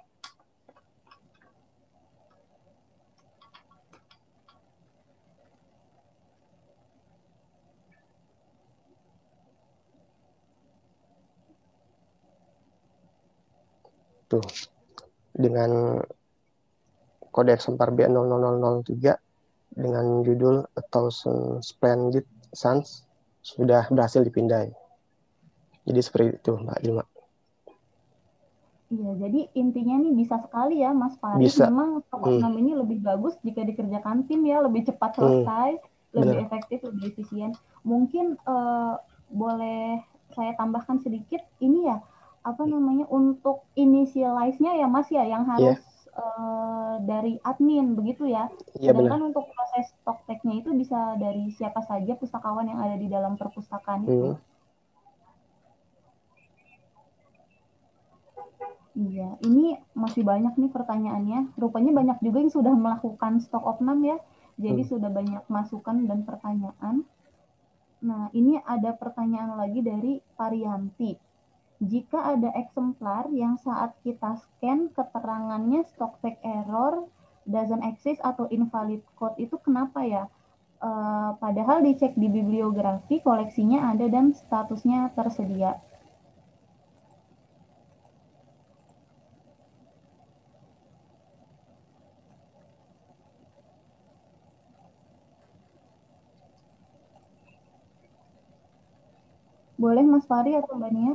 Tuh, dengan kode eksemplar B00003 dengan judul A Thousand Splendid Suns sudah berhasil dipindai. Jadi seperti itu, Mbak Ilma. Iya, jadi intinya nih bisa sekali ya, Mas Farid. Bisa. Memang stok opnam ini lebih bagus jika dikerjakan tim ya, lebih cepat selesai, lebih efektif, lebih efisien. Mungkin boleh saya tambahkan sedikit ini ya, untuk initialize-nya ya Mas ya, yang harus dari admin begitu ya. Sedangkan untuk proses stock tag-nya itu bisa dari siapa saja pustakawan yang ada di dalam perpustakaan itu. Iya, ini masih banyak nih pertanyaannya. Rupanya banyak juga yang sudah melakukan stok opnam ya. Jadi sudah banyak masukan dan pertanyaan. Nah, ini ada pertanyaan lagi dari Parianti. Jika ada eksemplar yang saat kita scan keterangannya stock tag error, doesn't exist atau invalid code, itu kenapa ya? Padahal dicek di bibliografi koleksinya ada dan statusnya tersedia. Boleh Mas Fari atau Mbak Nia?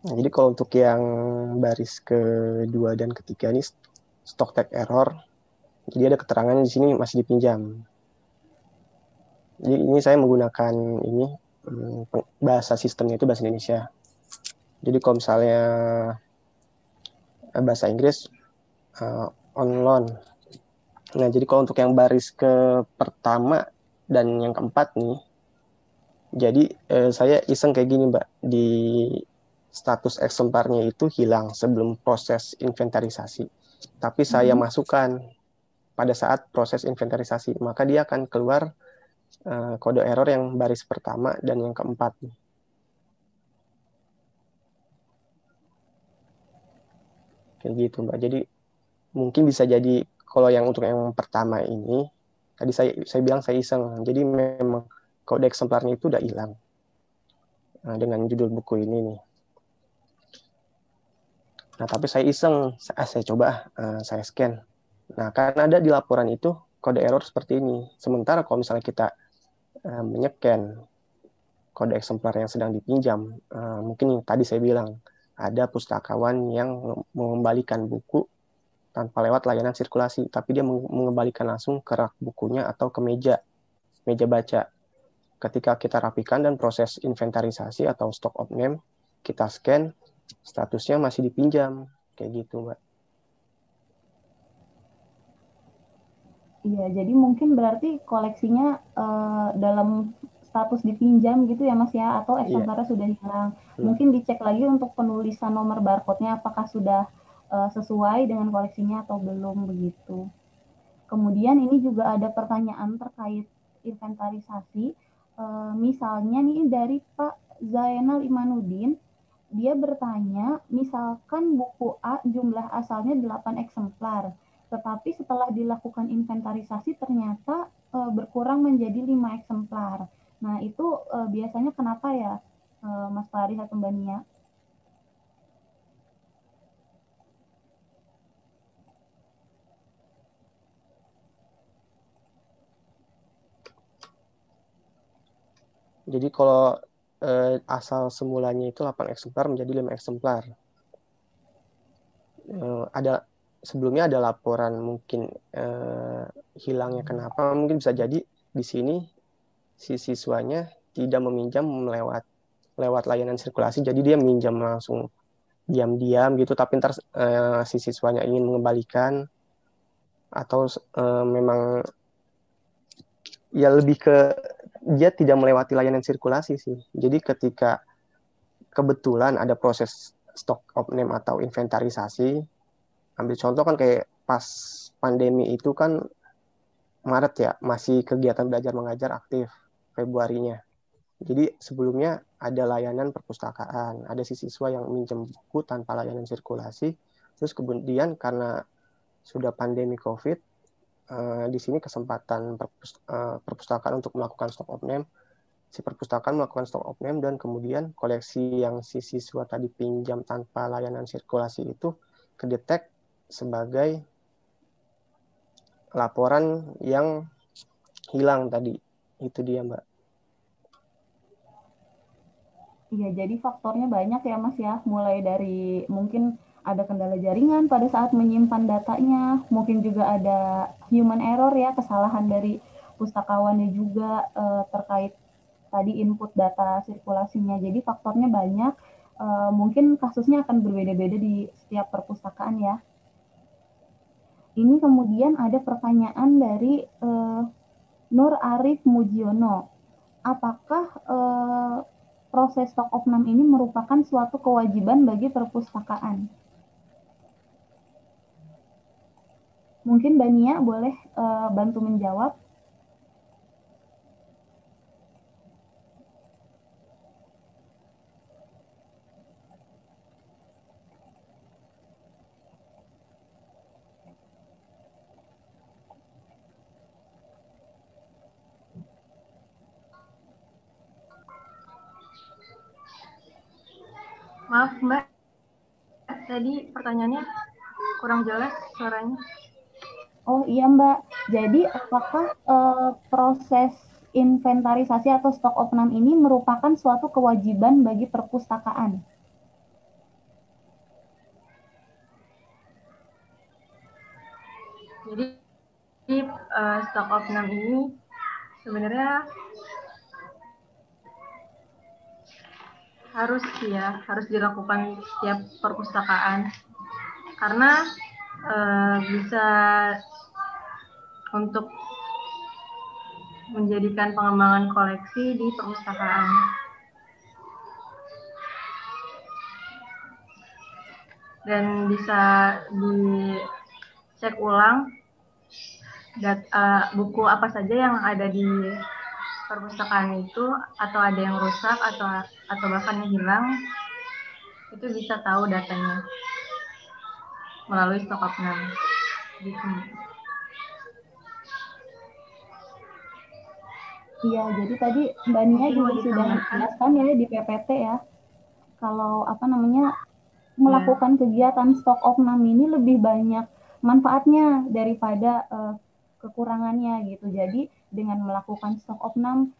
Nah, jadi kalau untuk yang baris kedua dan ketiga ini stock tag error, jadi ada keterangan di sini masih dipinjam. Jadi ini saya menggunakan ini bahasa sistemnya itu bahasa Indonesia. Jadi kalau misalnya bahasa Inggris on loan. Nah, jadi kalau untuk yang baris ke pertama dan yang keempat nih, jadi saya iseng kayak gini Mbak, di status eksemplarnya itu hilang sebelum proses inventarisasi. Tapi saya masukkan pada saat proses inventarisasi, maka dia akan keluar kode error yang baris pertama dan yang keempat. Kayak gitu Mbak. Jadi mungkin bisa jadi kalau yang untuk yang pertama ini, tadi saya bilang saya iseng. Jadi memang kode eksemplarnya itu udah hilang dengan judul buku ini nih. Nah, tapi saya iseng, saya coba, saya scan. Nah, karena ada di laporan itu kode error seperti ini. Sementara kalau misalnya kita menyekan kode eksemplar yang sedang dipinjam, mungkin tadi saya bilang, ada pustakawan yang mengembalikan buku tanpa lewat layanan sirkulasi, tapi dia mengembalikan langsung ke rak bukunya atau ke meja baca. Ketika kita rapikan dan proses inventarisasi atau stock of name, kita scan, statusnya masih dipinjam, kayak gitu Mbak. Iya, jadi mungkin berarti koleksinya dalam status dipinjam gitu ya Mas ya, atau eksemplarnya sudah hilang. Mungkin dicek lagi untuk penulisan nomor barcode-nya apakah sudah sesuai dengan koleksinya atau belum begitu. Kemudian ini juga ada pertanyaan terkait inventarisasi. Misalnya nih dari Pak Zainal Imanuddin, dia bertanya, misalkan buku A jumlah asalnya 8 eksemplar, tetapi setelah dilakukan inventarisasi ternyata berkurang menjadi 5 eksemplar. Nah, itu biasanya kenapa ya, Mas Faris atau Mbak Nia? Jadi kalau asal semulanya itu 8 eksemplar menjadi 5 eksemplar. Ada sebelumnya ada laporan mungkin hilangnya kenapa, mungkin bisa jadi di sini si siswanya tidak meminjam lewat layanan sirkulasi, jadi dia minjam langsung diam-diam gitu, tapi ntar si siswanya ingin mengembalikan, atau memang ya lebih ke dia tidak melewati layanan sirkulasi sih. Jadi ketika kebetulan ada proses stock of name atau inventarisasi, ambil contoh kan kayak pas pandemi itu kan Maret ya, masih kegiatan belajar mengajar aktif Februarinya. Jadi sebelumnya ada layanan perpustakaan, ada siswa yang minjem buku tanpa layanan sirkulasi, terus kemudian karena sudah pandemi COVID, di sini kesempatan perpustakaan untuk melakukan stock of name, si perpustakaan melakukan stock of name, dan kemudian koleksi yang si siswa tadi pinjam tanpa layanan sirkulasi itu kedetek sebagai laporan yang hilang tadi. Itu dia, Mbak. Iya, jadi faktornya banyak ya Mas ya, mulai dari mungkin ada kendala jaringan pada saat menyimpan datanya, mungkin juga ada human error ya, kesalahan dari pustakawannya juga terkait tadi input data sirkulasinya. Jadi faktornya banyak, mungkin kasusnya akan berbeda-beda di setiap perpustakaan ya. Ini kemudian ada pertanyaan dari Nur Arif Mujiono. Apakah proses stock of name ini merupakan suatu kewajiban bagi perpustakaan? Mungkin Mbak Nia boleh bantu menjawab. Maaf Mbak, tadi pertanyaannya kurang jelas suaranya. Oh iya Mbak, jadi apakah proses inventarisasi atau stock of name ini merupakan suatu kewajiban bagi perpustakaan? Jadi stock of name ini sebenarnya harus dilakukan setiap perpustakaan karena bisa untuk menjadikan pengembangan koleksi di perpustakaan. Dan bisa dicek ulang buku apa saja yang ada di perpustakaan itu, atau ada yang rusak atau bahkan yang hilang, itu bisa tahu datanya melalui stock of name. Iya, jadi tadi Mbak Nia juga sudah menjelaskan ya di PPT ya, kalau melakukan kegiatan stock of name ini lebih banyak manfaatnya daripada kekurangannya gitu. Jadi dengan melakukan stock of name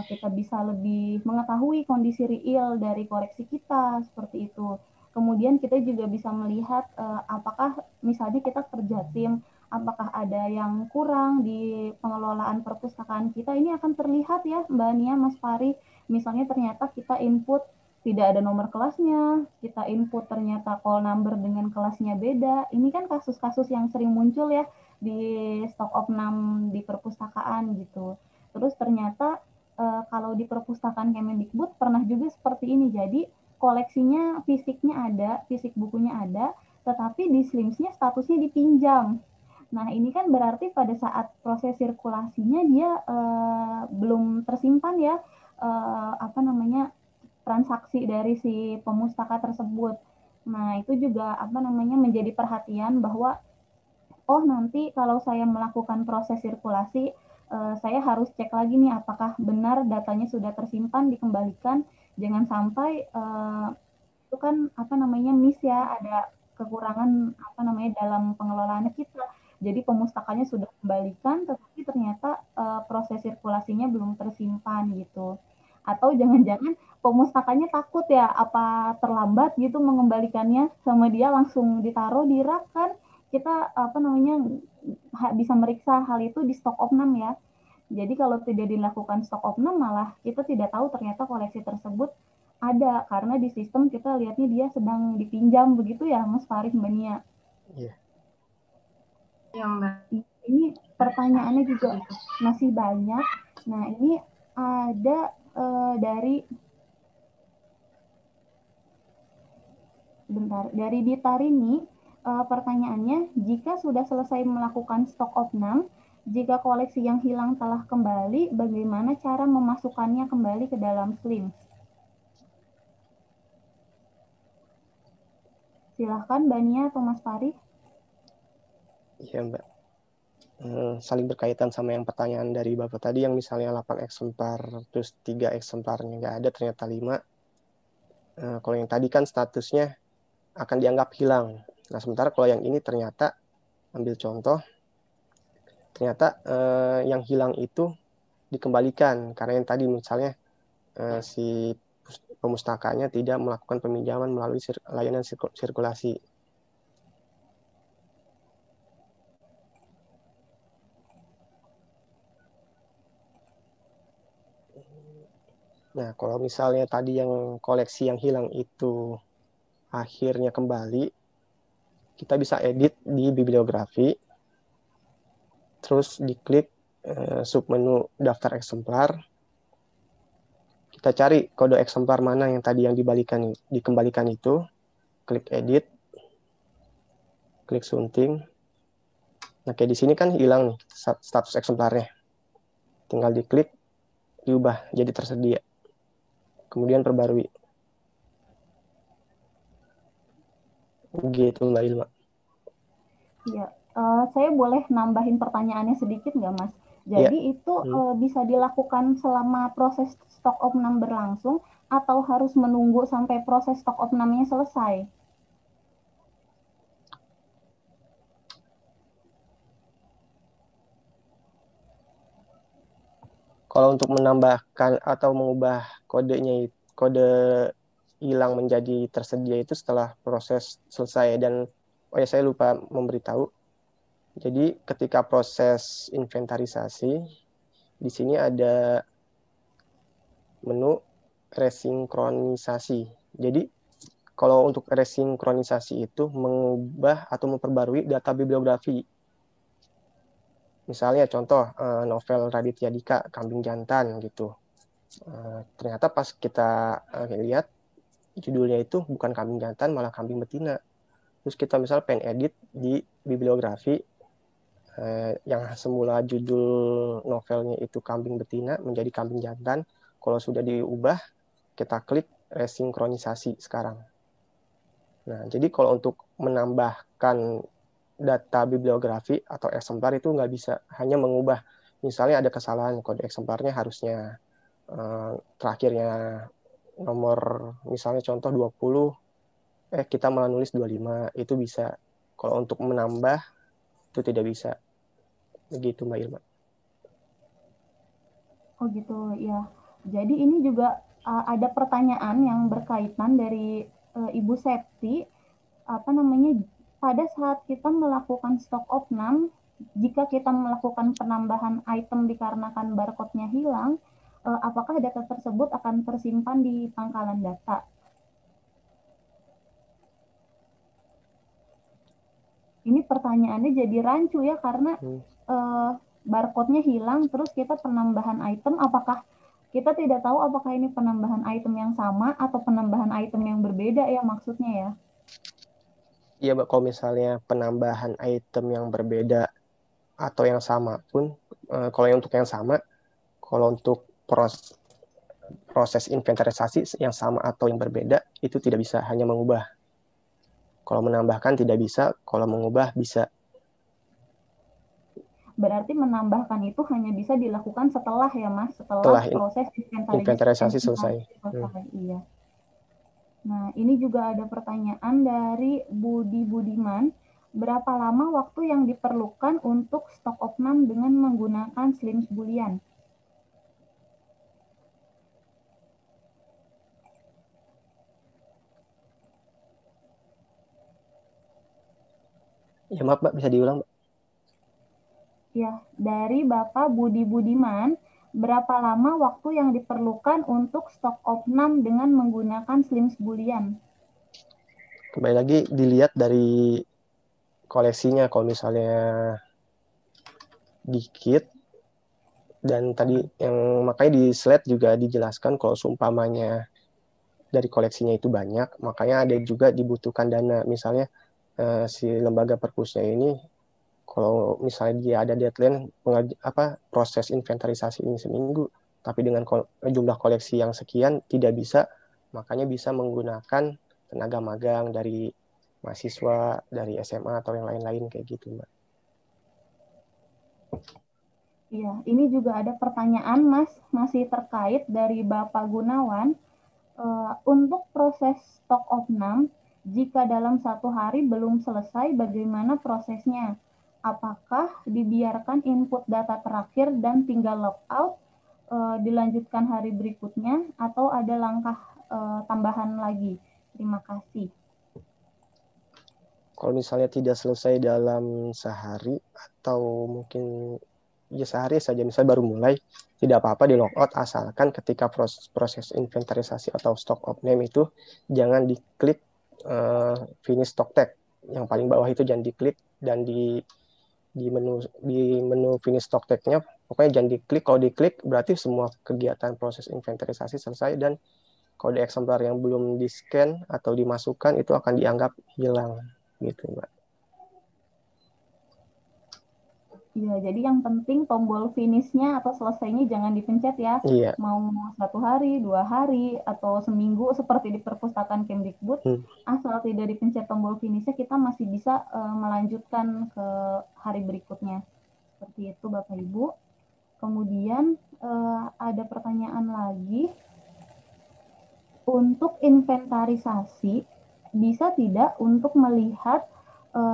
kita bisa lebih mengetahui kondisi real dari koleksi kita seperti itu. Kemudian kita juga bisa melihat apakah misalnya kita kerja tim, apakah ada yang kurang di pengelolaan perpustakaan kita. Ini akan terlihat ya Mbak Nia, Mas Fari. Misalnya ternyata kita input tidak ada nomor kelasnya, kita input ternyata call number dengan kelasnya beda. Ini kan kasus-kasus yang sering muncul ya di stock of name di perpustakaan gitu. Terus ternyata kalau di perpustakaan Kemendikbud pernah juga seperti ini. Jadi koleksinya fisiknya ada, fisik bukunya ada, tetapi di SLIMS-nya statusnya dipinjam. Nah, ini kan berarti pada saat proses sirkulasinya dia belum tersimpan ya transaksi dari si pemustaka tersebut. Nah, itu juga menjadi perhatian bahwa oh nanti kalau saya melakukan proses sirkulasi saya harus cek lagi nih apakah benar datanya sudah tersimpan dikembalikan. Jangan sampai itu kan miss ya, ada kekurangan dalam pengelolaannya kita. Jadi pemustakanya sudah kembalikan, tetapi ternyata proses sirkulasinya belum tersimpan gitu. Atau jangan-jangan pemustakanya takut ya, apa terlambat gitu mengembalikannya, sama dia langsung ditaruh di rak kan. Kita bisa meriksa hal itu di stok opnam ya. Jadi kalau tidak dilakukan stok opnam malah kita tidak tahu ternyata koleksi tersebut ada, karena di sistem kita lihatnya dia sedang dipinjam begitu ya Mas Farid, Mbak Nia. Iya. Ya, Mbak. Ini pertanyaannya juga masih banyak. Nah, ini ada dari Ditarini, pertanyaannya, jika sudah selesai melakukan stok opnam, jika koleksi yang hilang telah kembali, bagaimana cara memasukkannya kembali ke dalam SLIMS? Silahkan Mbak Nia atau Mas Farid. Iya, Mbak. Saling berkaitan sama yang pertanyaan dari Bapak tadi, yang misalnya 8 eksemplar, terus 3 eksemplarnya nggak ada, ternyata 5. Kalau yang tadi kan statusnya akan dianggap hilang. Nah, sementara kalau yang ini ternyata, ambil contoh, ternyata yang hilang itu dikembalikan. Karena yang tadi misalnya si pemustakanya tidak melakukan peminjaman melalui layanan sirkulasi. Nah, kalau misalnya tadi yang koleksi yang hilang itu akhirnya kembali, kita bisa edit di bibliografi, terus diklik submenu daftar eksemplar, kita cari kode eksemplar mana yang tadi yang dikembalikan itu, klik edit, klik sunting. Nah, kayak di sini kan hilang nih status eksemplarnya. Tinggal diklik, diubah jadi tersedia. Kemudian perbarui. Gitu Mbak Ilma. Iya, saya boleh nambahin pertanyaannya sedikit nggak Mas? Jadi itu bisa dilakukan selama proses stok opnam berlangsung atau harus menunggu sampai proses stok opnamnya selesai? Kalau untuk menambahkan atau mengubah kodenya, kode hilang menjadi tersedia itu setelah proses selesai. Dan saya lupa memberitahu. Jadi ketika proses inventarisasi, di sini ada menu resinkronisasi. Jadi kalau untuk resinkronisasi itu mengubah atau memperbarui data bibliografi. Misalnya contoh novel Raditya Dika, Kambing Jantan gitu. Ternyata pas kita lihat judulnya itu bukan Kambing Jantan, malah Kambing Betina. Terus kita misal pengen edit di bibliografi yang semula judul novelnya itu Kambing Betina menjadi Kambing Jantan. Kalau sudah diubah, kita klik resinkronisasi sekarang. Nah, jadi kalau untuk menambahkan data bibliografi atau eksemplar itu nggak bisa, hanya mengubah. Misalnya ada kesalahan, kode eksemplarnya harusnya terakhirnya nomor, misalnya contoh 20, kita malah nulis 25, itu bisa. Kalau untuk menambah, itu tidak bisa. Begitu Mbak Irma. Oh gitu, ya. Jadi ini juga ada pertanyaan yang berkaitan dari Ibu Septi, pada saat kita melakukan stok opnam, jika kita melakukan penambahan item dikarenakan barcode-nya hilang, apakah data tersebut akan tersimpan di pangkalan data? Ini pertanyaannya jadi rancu ya, karena barcode-nya hilang, terus kita penambahan item, apakah kita tidak tahu apakah ini penambahan item yang sama atau penambahan item yang berbeda ya maksudnya ya? Iya, Mbak, kalau misalnya penambahan item yang berbeda atau yang sama pun, kalau untuk yang sama, kalau untuk proses inventarisasi yang sama atau yang berbeda, itu tidak bisa, hanya mengubah. Kalau menambahkan tidak bisa, kalau mengubah bisa. Berarti menambahkan itu hanya bisa dilakukan setelah ya Mas, setelah proses inventarisasi selesai. Iya. Nah, ini juga ada pertanyaan dari Budi Budiman. Berapa lama waktu yang diperlukan untuk stok opnam dengan menggunakan Slims Boolean? Ya maaf Mbak, bisa diulang Mbak? Ya, dari Bapak Budi Budiman, berapa lama waktu yang diperlukan untuk stok opnam dengan menggunakan Slims Boolean? Kembali lagi dilihat dari koleksinya. Kalau misalnya dikit, dan tadi yang makanya di slide juga dijelaskan kalau seumpamanya dari koleksinya itu banyak, makanya ada juga dibutuhkan dana. Misalnya si lembaga perpusnya ini, kalau misalnya dia ada deadline proses inventarisasi ini seminggu, tapi dengan jumlah koleksi yang sekian tidak bisa, makanya bisa menggunakan tenaga magang dari mahasiswa, dari SMA atau yang lain-lain kayak gitu, Mbak. Iya, ini juga ada pertanyaan Mas, masih terkait dari Bapak Gunawan. Untuk proses stok opnam, jika dalam 1 hari belum selesai, bagaimana prosesnya? Apakah dibiarkan input data terakhir dan tinggal logout, dilanjutkan hari berikutnya, atau ada langkah tambahan lagi? Terima kasih. Kalau misalnya tidak selesai dalam sehari atau mungkin ya sehari saja, misalnya baru mulai, tidak apa-apa di logout, asalkan ketika proses inventarisasi atau stock of name itu jangan diklik finish stock tag. Yang paling bawah itu jangan diklik, dan di menu finish stock tag-nya pokoknya jangan diklik. Kalau diklik berarti semua kegiatan proses inventarisasi selesai, dan kode eksemplar yang belum di-scan atau dimasukkan itu akan dianggap hilang gitu, Mbak. Iya, jadi yang penting tombol finish-nya atau selesainya jangan dipencet ya. Iya. Mau 1 hari, 2 hari, atau seminggu seperti di perpustakaan Kemdikbud, asal tidak dipencet tombol finish-nya, kita masih bisa melanjutkan ke hari berikutnya. Seperti itu Bapak Ibu. Kemudian ada pertanyaan lagi. Untuk inventarisasi, bisa tidak untuk melihat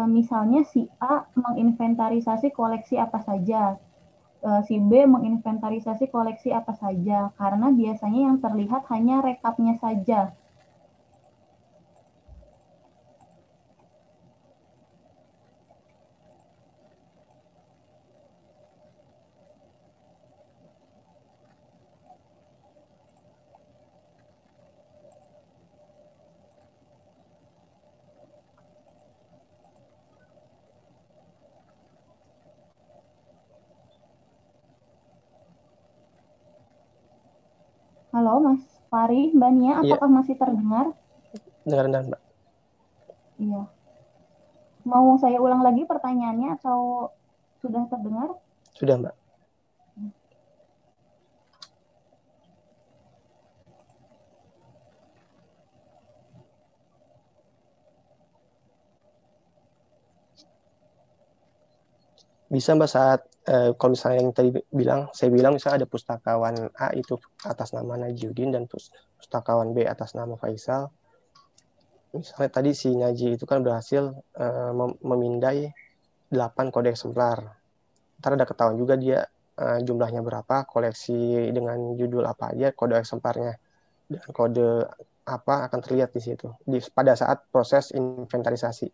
misalnya si A menginventarisasi koleksi apa saja, si B menginventarisasi koleksi apa saja, karena biasanya yang terlihat hanya rekapnya saja. Halo Mas Fari, Mbak Nia, apakah masih terdengar? Dengar, Mbak. Iya. Mau saya ulang lagi pertanyaannya atau sudah terdengar? Sudah, Mbak. Bisa Mbak, saat kalau misalnya yang tadi saya bilang misalnya ada pustakawan A itu atas nama Najiuddin dan pustakawan B atas nama Faisal. Misalnya tadi si Naji itu kan berhasil memindai 8 kode eksemplar. Ntar ada ketahuan juga dia jumlahnya berapa, koleksi dengan judul apa aja, kode eksemplarnya dan kode apa akan terlihat di situ pada saat proses inventarisasi.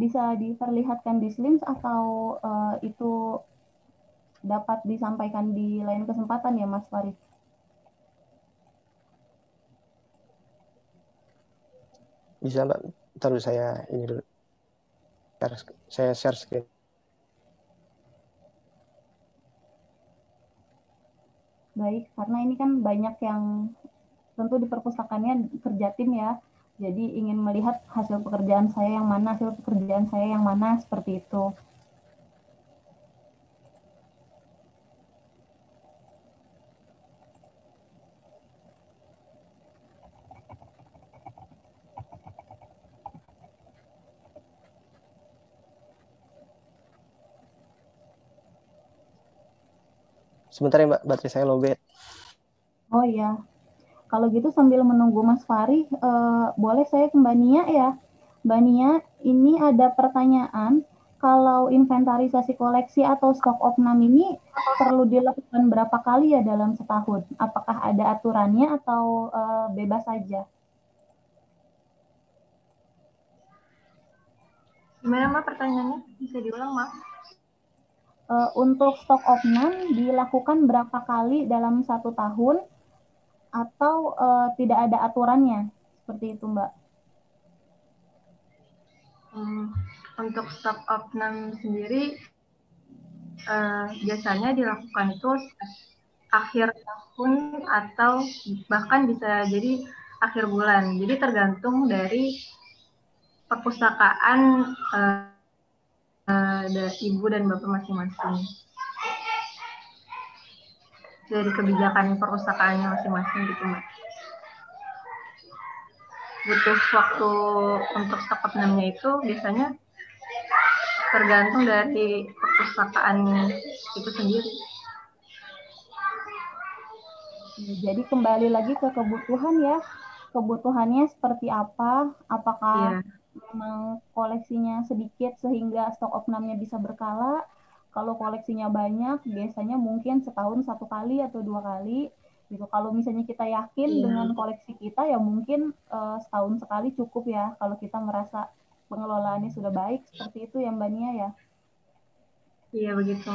Bisa diperlihatkan di Slims atau itu dapat disampaikan di lain kesempatan ya Mas Farid? Bisa Mbak, terus saya ini dulu. Saya share screen. Baik, karena ini kan banyak yang tentu di perpustakaannya kerja tim ya. Jadi ingin melihat hasil pekerjaan saya yang mana, seperti itu. Sebentar ya Mbak, baterai saya lowbat. Oh iya, kalau gitu sambil menunggu Mas Fari, boleh saya ke Mbak Nia ya. Mbak Nia, ini ada pertanyaan, kalau inventarisasi koleksi atau stok opnam ini perlu dilakukan berapa kali ya dalam setahun? Apakah ada aturannya atau bebas saja? Gimana Mbak pertanyaannya? Bisa diulang Mbak? Untuk stok opnam dilakukan berapa kali dalam satu tahun atau tidak ada aturannya? Seperti itu Mbak. Untuk stok opnam sendiri biasanya dilakukan itu akhir tahun atau bahkan bisa jadi akhir bulan. Jadi tergantung dari perpustakaan dari ibu dan bapak masing-masing. Dari kebijakan perpustakaannya masing-masing gitu Mbak. Butuh waktu untuk stok opnamnya itu biasanya tergantung dari perpustakaan itu sendiri. Jadi kembali lagi ke kebutuhan ya. Kebutuhannya seperti apa? Apakah memang koleksinya sedikit sehingga stok opnamnya bisa berkala? Kalau koleksinya banyak, biasanya mungkin setahun satu kali atau dua kali. Gitu. Kalau misalnya kita yakin dengan koleksi kita, ya mungkin setahun sekali cukup ya. Kalau kita merasa pengelolaannya sudah baik, seperti itu ya Mbak Nia ya. Iya begitu.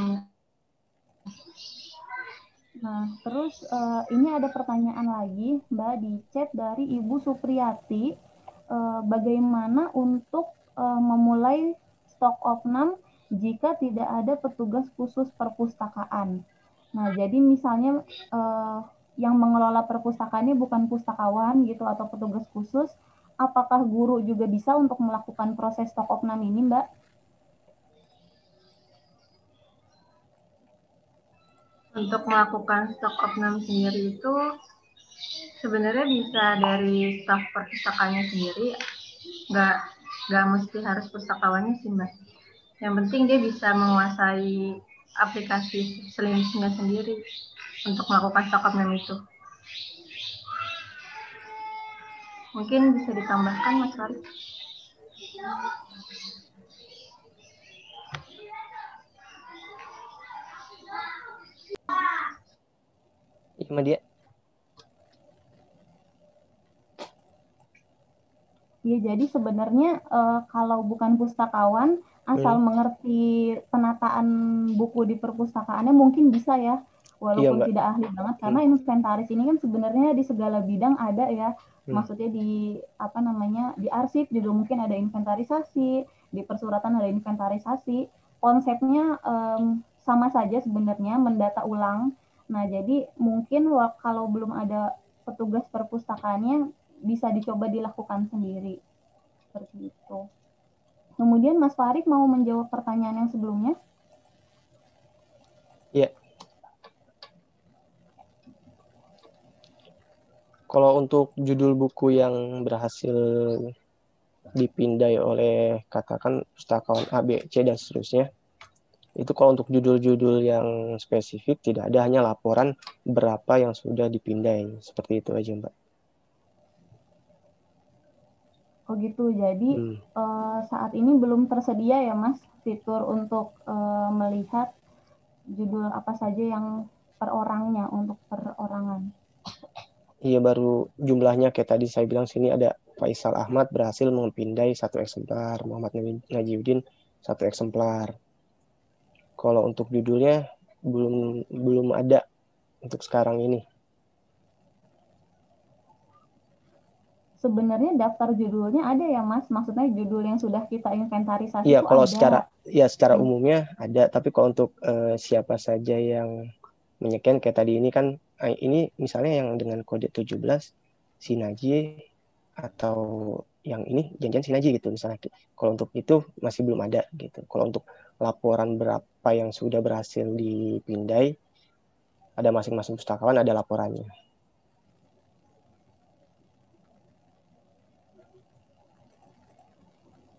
Nah, terus ini ada pertanyaan lagi, Mbak, di chat dari Ibu Supriyati. Bagaimana untuk memulai stok opnam jika tidak ada petugas khusus perpustakaan? Nah, jadi misalnya yang mengelola perpustakaan ini bukan pustakawan gitu atau petugas khusus, apakah guru juga bisa untuk melakukan proses stok opnam ini, Mbak? Untuk melakukan stok opnam sendiri itu sebenarnya bisa dari staf perpustakaannya sendiri, nggak mesti harus pustakawannya sih Mbak. Yang penting dia bisa menguasai aplikasi Slimsnya sendiri untuk melakukan stok opnam itu. Mungkin bisa ditambahkan Mas Farid. Iya dia. Ya, jadi sebenarnya kalau bukan pustakawan, asal mengerti penataan buku di perpustakaannya mungkin bisa ya, walaupun tidak ahli banget, karena inventaris ini kan sebenarnya di segala bidang ada ya, maksudnya di di arsip juga mungkin ada inventarisasi, di persuratan ada inventarisasi, konsepnya sama saja sebenarnya, mendata ulang. Nah, jadi mungkin kalau belum ada petugas perpustakaannya, bisa dicoba dilakukan sendiri. Seperti itu. Kemudian Mas Farid mau menjawab pertanyaan yang sebelumnya? Iya. Kalau untuk judul buku yang berhasil dipindai oleh katakan pustakawan A, B, C, dan seterusnya, itu kalau untuk judul-judul yang spesifik tidak ada, hanya laporan berapa yang sudah dipindai. Seperti itu aja Mbak. Oh gitu, jadi saat ini belum tersedia ya Mas fitur untuk melihat judul apa saja yang per orangnya, untuk perorangan. Iya, baru jumlahnya kayak tadi saya bilang, sini ada Faisal Ahmad berhasil mempindai 1 eksemplar, Muhammad Najiuddin 1 eksemplar. Kalau untuk judulnya belum ada untuk sekarang ini. Sebenarnya daftar judulnya ada ya Mas, maksudnya judul yang sudah kita inventarisasi Iya, itu kalau ada. secara umumnya ada, tapi kalau untuk siapa saja yang menyekian kayak tadi ini kan Ini misalnya yang dengan kode 17 Sinaji atau yang ini janjian Sinaji gitu misalnya. Kalau untuk itu masih belum ada gitu. Kalau untuk laporan berapa yang sudah berhasil dipindai, ada masing-masing pustakawan ada laporannya.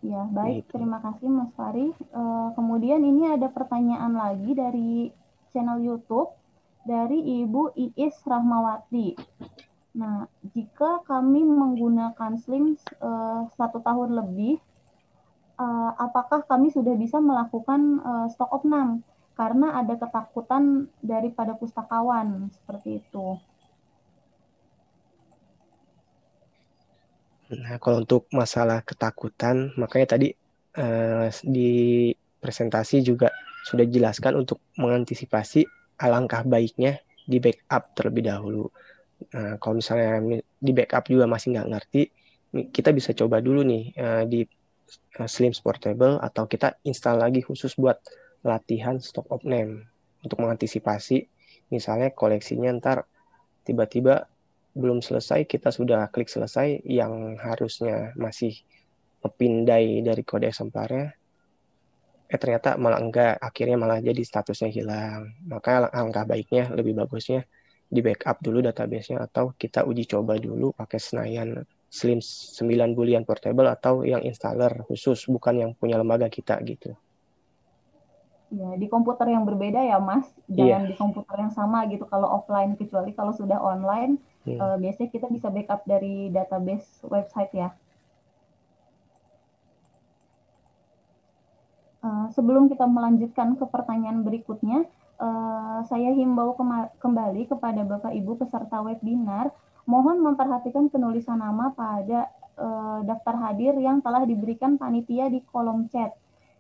Ya, baik. Gitu. Terima kasih Mas Fari. Kemudian ini ada pertanyaan lagi dari channel YouTube dari Ibu Iis Rahmawati. Nah, jika kami menggunakan Slim 1 tahun lebih, apakah kami sudah bisa melakukan stok opnam? Karena ada ketakutan daripada pustakawan, seperti itu. Nah, kalau untuk masalah ketakutan, makanya tadi di presentasi juga sudah dijelaskan untuk mengantisipasi alangkah baiknya di backup terlebih dahulu. Nah, kalau misalnya di backup juga masih nggak ngerti, kita bisa coba dulu nih di Slim Portable atau kita install lagi khusus buat latihan stock of name untuk mengantisipasi misalnya koleksinya ntar tiba-tiba belum selesai, kita sudah klik selesai, yang harusnya masih kepindai dari kode eksemplarnya, ternyata malah enggak, akhirnya malah jadi statusnya hilang. Maka alangkah baiknya, lebih bagusnya di backup dulu database-nya atau kita uji coba dulu pakai Senayan Slim 9 Boolean Portable atau yang installer khusus, bukan yang punya lembaga kita gitu. Ya, di komputer yang berbeda ya Mas, jangan di komputer yang sama gitu kalau offline, kecuali kalau sudah online, biasanya kita bisa backup dari database website ya. Sebelum kita melanjutkan ke pertanyaan berikutnya, saya himbau kembali kepada Bapak Ibu peserta webinar, mohon memperhatikan penulisan nama pada daftar hadir yang telah diberikan panitia di kolom chat.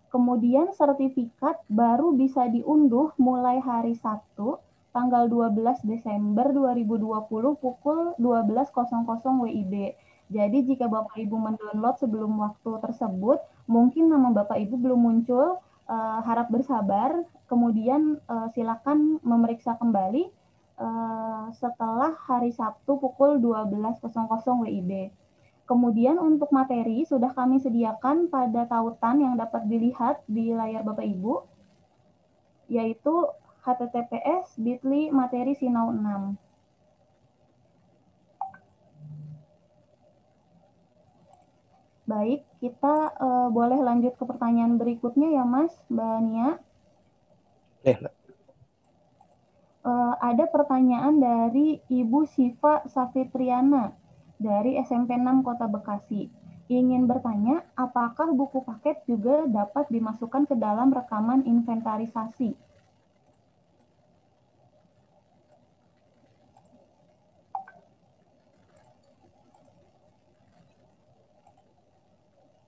Kemudian sertifikat baru bisa diunduh mulai hari Sabtu, tanggal 12 Desember 2020 pukul 12.00 WIB. Jadi jika Bapak Ibu mendownload sebelum waktu tersebut, mungkin nama Bapak Ibu belum muncul, harap bersabar, kemudian silakan memeriksa kembali setelah hari Sabtu pukul 12.00 WIB. Kemudian untuk materi sudah kami sediakan pada tautan yang dapat dilihat di layar Bapak Ibu, yaitu https://bit.ly materi Sinau 6. Baik, kita boleh lanjut ke pertanyaan berikutnya ya Mas, Mbak Nia. Ada pertanyaan dari Ibu Siva Safitriana dari SMP 6 Kota Bekasi. Ingin bertanya, apakah buku paket juga dapat dimasukkan ke dalam rekaman inventarisasi?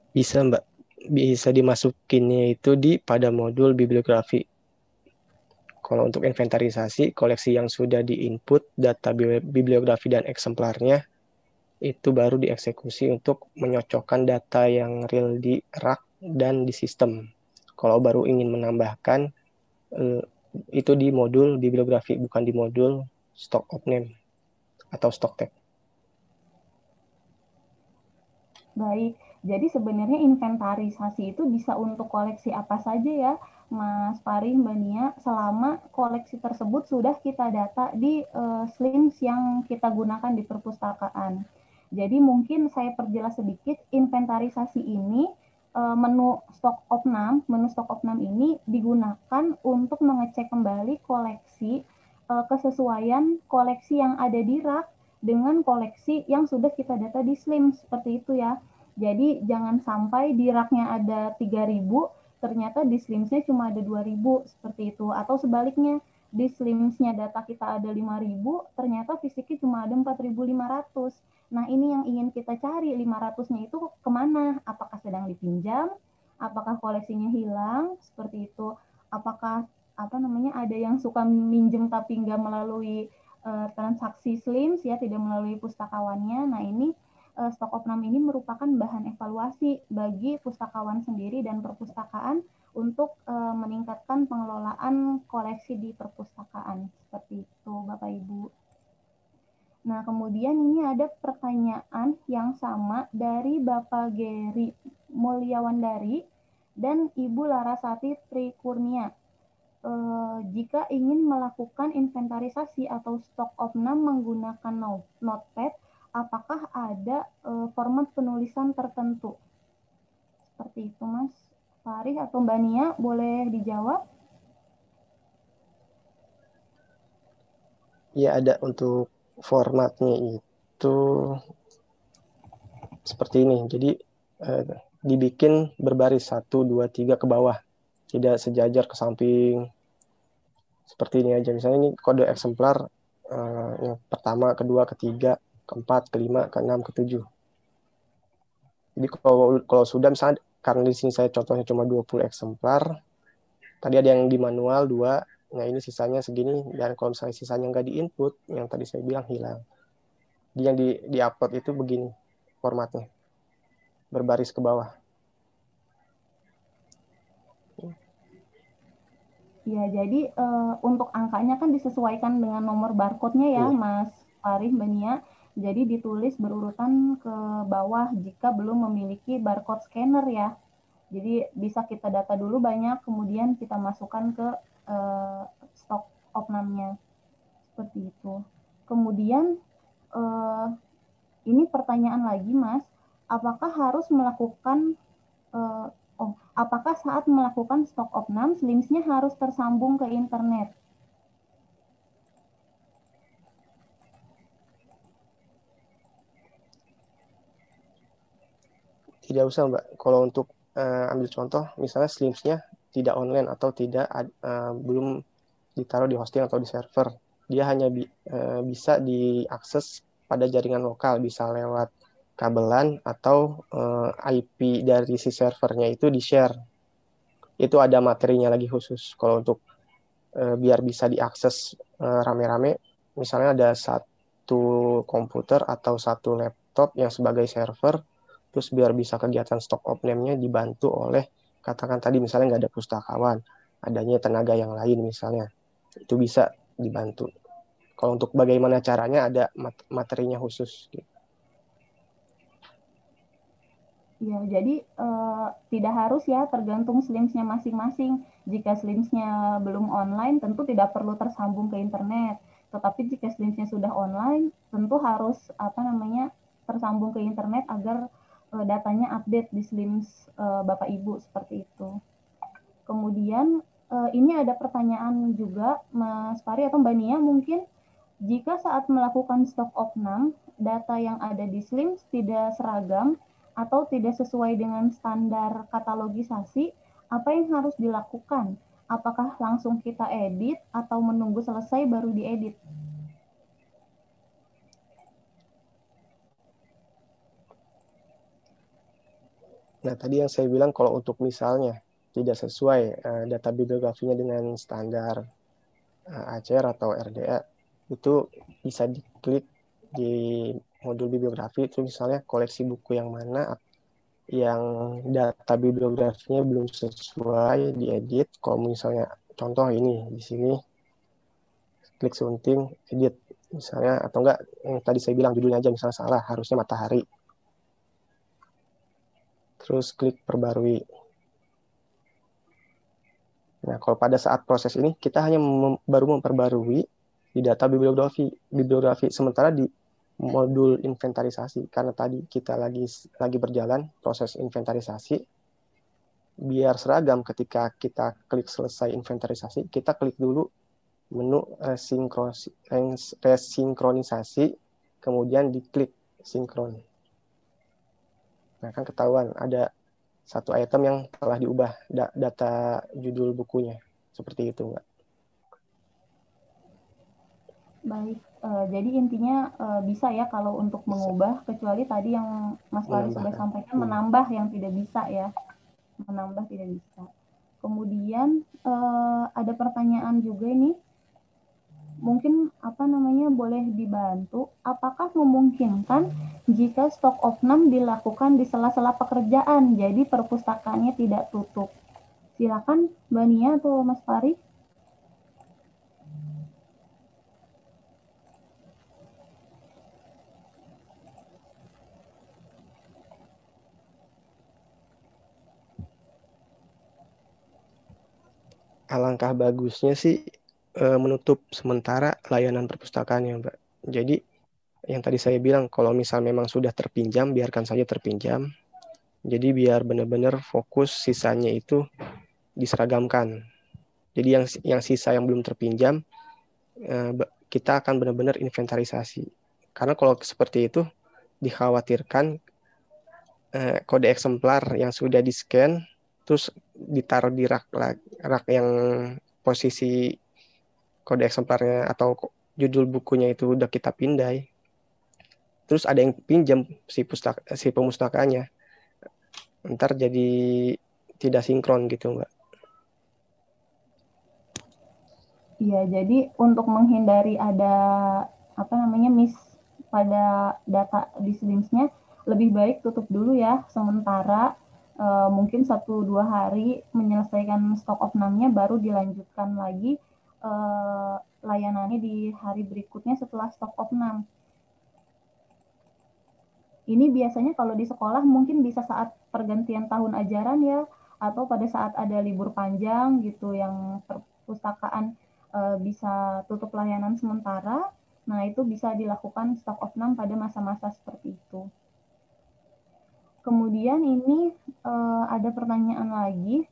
Bisa Mbak, bisa dimasukinnya itu pada modul bibliografi. Kalau untuk inventarisasi, koleksi yang sudah di-input, data bibliografi dan eksemplarnya, itu baru dieksekusi untuk menyocokkan data yang real di rak dan di sistem. Kalau baru ingin menambahkan, itu di modul bibliografi, bukan di modul stock of name atau stock tag. Baik, jadi sebenarnya inventarisasi itu bisa untuk koleksi apa saja ya, Mas Fari, Mbak Nia, selama koleksi tersebut sudah kita data di Slims yang kita gunakan di perpustakaan. Jadi mungkin saya perjelas sedikit, inventarisasi ini menu stok opnam ini digunakan untuk mengecek kembali koleksi, kesesuaian koleksi yang ada di rak dengan koleksi yang sudah kita data di Slim, seperti itu ya. Jadi jangan sampai di raknya ada 3.000, ternyata di Slimsnya cuma ada 2.000, seperti itu. Atau sebaliknya, di Slimsnya data kita ada 5.000, ternyata fisiknya cuma ada 4.500. Nah ini yang ingin kita cari, 500-nya itu kemana? Apakah sedang dipinjam? Apakah koleksinya hilang? Seperti itu. Apakah ada yang suka minjem tapi nggak melalui transaksi Slims ya, tidak melalui pustakawannya. Nah ini stok opnam ini merupakan bahan evaluasi bagi pustakawan sendiri dan perpustakaan untuk meningkatkan pengelolaan koleksi di perpustakaan. Seperti itu Bapak Ibu. Nah, kemudian ini ada pertanyaan yang sama dari Bapak Geri Mulyawandari dan Ibu Larasati Trikurnia. Jika ingin melakukan inventarisasi atau stok opnam menggunakan notepad, apakah ada format penulisan tertentu? Seperti itu, Mas Farid atau Mbak Nia, boleh dijawab? Ya, ada. Untuk formatnya itu seperti ini. Jadi dibikin berbaris 1, 2, 3 ke bawah. Tidak sejajar ke samping. Seperti ini aja. Misalnya ini kode eksemplar yang pertama, kedua, ketiga, keempat, kelima, keenam, ketujuh. Jadi kalau sudah misalnya, karena di sini saya contohnya cuma 20 eksemplar, tadi ada yang di manual 2, nah ini sisanya segini, dan kalau misalnya sisanya nggak di input, yang tadi saya bilang hilang. Jadi yang di upload itu begini formatnya, berbaris ke bawah. Ya, jadi untuk angkanya kan disesuaikan dengan nomor barcode-nya ya, Mas Farid, Mbak Nia. Jadi ditulis berurutan ke bawah jika belum memiliki barcode scanner ya. Jadi bisa kita data dulu banyak, kemudian kita masukkan ke stok opnamnya. Seperti itu. Kemudian ini pertanyaan lagi, Mas. Apakah harus melakukan apakah saat melakukan stok opnam, SLIMS-nya harus tersambung ke internet? Tidak usah, Mbak. Kalau untuk ambil contoh, misalnya SLIMS-nya tidak online atau tidak belum ditaruh di hosting atau di server. Dia hanya bisa diakses pada jaringan lokal, bisa lewat kabelan atau IP dari si servernya itu di-share. Itu ada materinya lagi khusus. Kalau untuk biar bisa diakses rame-rame, misalnya ada satu komputer atau satu laptop yang sebagai server, terus biar bisa kegiatan stok opname-nya dibantu oleh, katakan tadi misalnya nggak ada pustakawan, adanya tenaga yang lain misalnya, itu bisa dibantu. Kalau untuk bagaimana caranya, ada materinya khusus. Ya, jadi tidak harus ya, tergantung SLIMS-nya masing-masing. Jika SLIMS-nya belum online, tentu tidak perlu tersambung ke internet. Tetapi jika SLIMS-nya sudah online, tentu harus tersambung ke internet agar datanya update di SLIMS Bapak Ibu, seperti itu. Kemudian ini ada pertanyaan juga, Mas Fari atau Mbak Nia mungkin, jika saat melakukan stok opnam, data yang ada di SLIMS tidak seragam atau tidak sesuai dengan standar katalogisasi, apa yang harus dilakukan? Apakah langsung kita edit atau menunggu selesai baru diedit? Nah, tadi yang saya bilang, kalau untuk misalnya tidak sesuai data bibliografinya dengan standar ACR atau RDA, itu bisa diklik di modul bibliografi, itu misalnya koleksi buku yang mana yang data bibliografinya belum sesuai, diedit. Kalau misalnya contoh ini di sini, klik sunting, edit misalnya, atau enggak yang tadi saya bilang judulnya aja misalnya salah, harusnya matahari. Terus klik perbarui. Nah, kalau pada saat proses ini kita hanya baru memperbarui di data bibliografi, sementara di modul inventarisasi, karena tadi kita lagi berjalan proses inventarisasi, biar seragam, ketika kita klik selesai inventarisasi, kita klik dulu menu resinkronisasi, kemudian diklik sinkron. Nah, kan ketahuan ada satu item yang telah diubah data judul bukunya. Seperti itu, Mbak. Baik, jadi intinya bisa ya kalau untuk mengubah, kecuali tadi yang Mas Faris sudah sampaikan, menambah yang tidak bisa ya. Menambah tidak bisa. Kemudian ada pertanyaan juga ini, mungkin boleh dibantu, apakah memungkinkan jika stok opnam dilakukan di sela-sela pekerjaan, jadi perpustakaannya tidak tutup? Silakan Mbak Nia atau Mas Faris. alangkah bagusnya sih menutup sementara layanan perpustakaannya, Mbak. Jadi yang tadi saya bilang, kalau misal memang sudah terpinjam, biarkan saja terpinjam. Jadi biar benar-benar fokus sisanya itu diseragamkan. Jadi yang sisa yang belum terpinjam, kita akan benar-benar inventarisasi. Karena kalau seperti itu, dikhawatirkan kode eksemplar yang sudah di-scan, terus ditaruh di rak yang posisi kode eksemplarnya atau judul bukunya itu udah kita pindai, terus ada yang pinjam si pemustakanya, ntar jadi tidak sinkron gitu, Mbak. Iya, jadi untuk menghindari ada miss pada data di SLIMS-nya, lebih baik tutup dulu ya sementara, mungkin 1-2 hari menyelesaikan stok of none-nya, baru dilanjutkan lagi layanannya di hari berikutnya setelah stok of none. Ini biasanya kalau di sekolah mungkin bisa saat pergantian tahun ajaran ya, atau pada saat ada libur panjang gitu yang perpustakaan bisa tutup layanan sementara. Nah, itu bisa dilakukan stock of none pada masa-masa seperti itu. Kemudian ini ada pertanyaan lagi.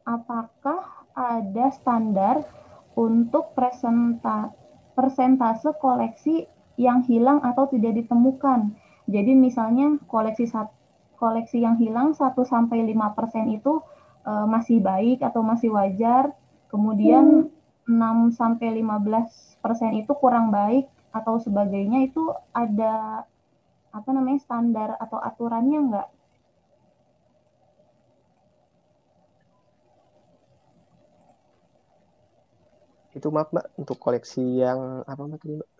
Apakah ada standar untuk persentase koleksi yang hilang atau tidak ditemukan? Jadi misalnya koleksi yang hilang 1-5% itu masih baik atau masih wajar, kemudian 6-15% itu kurang baik atau sebagainya, itu ada standar atau aturannya nggak? Itu maaf, Mbak, untuk koleksi yang apa, Mbak, tadi, Mbak?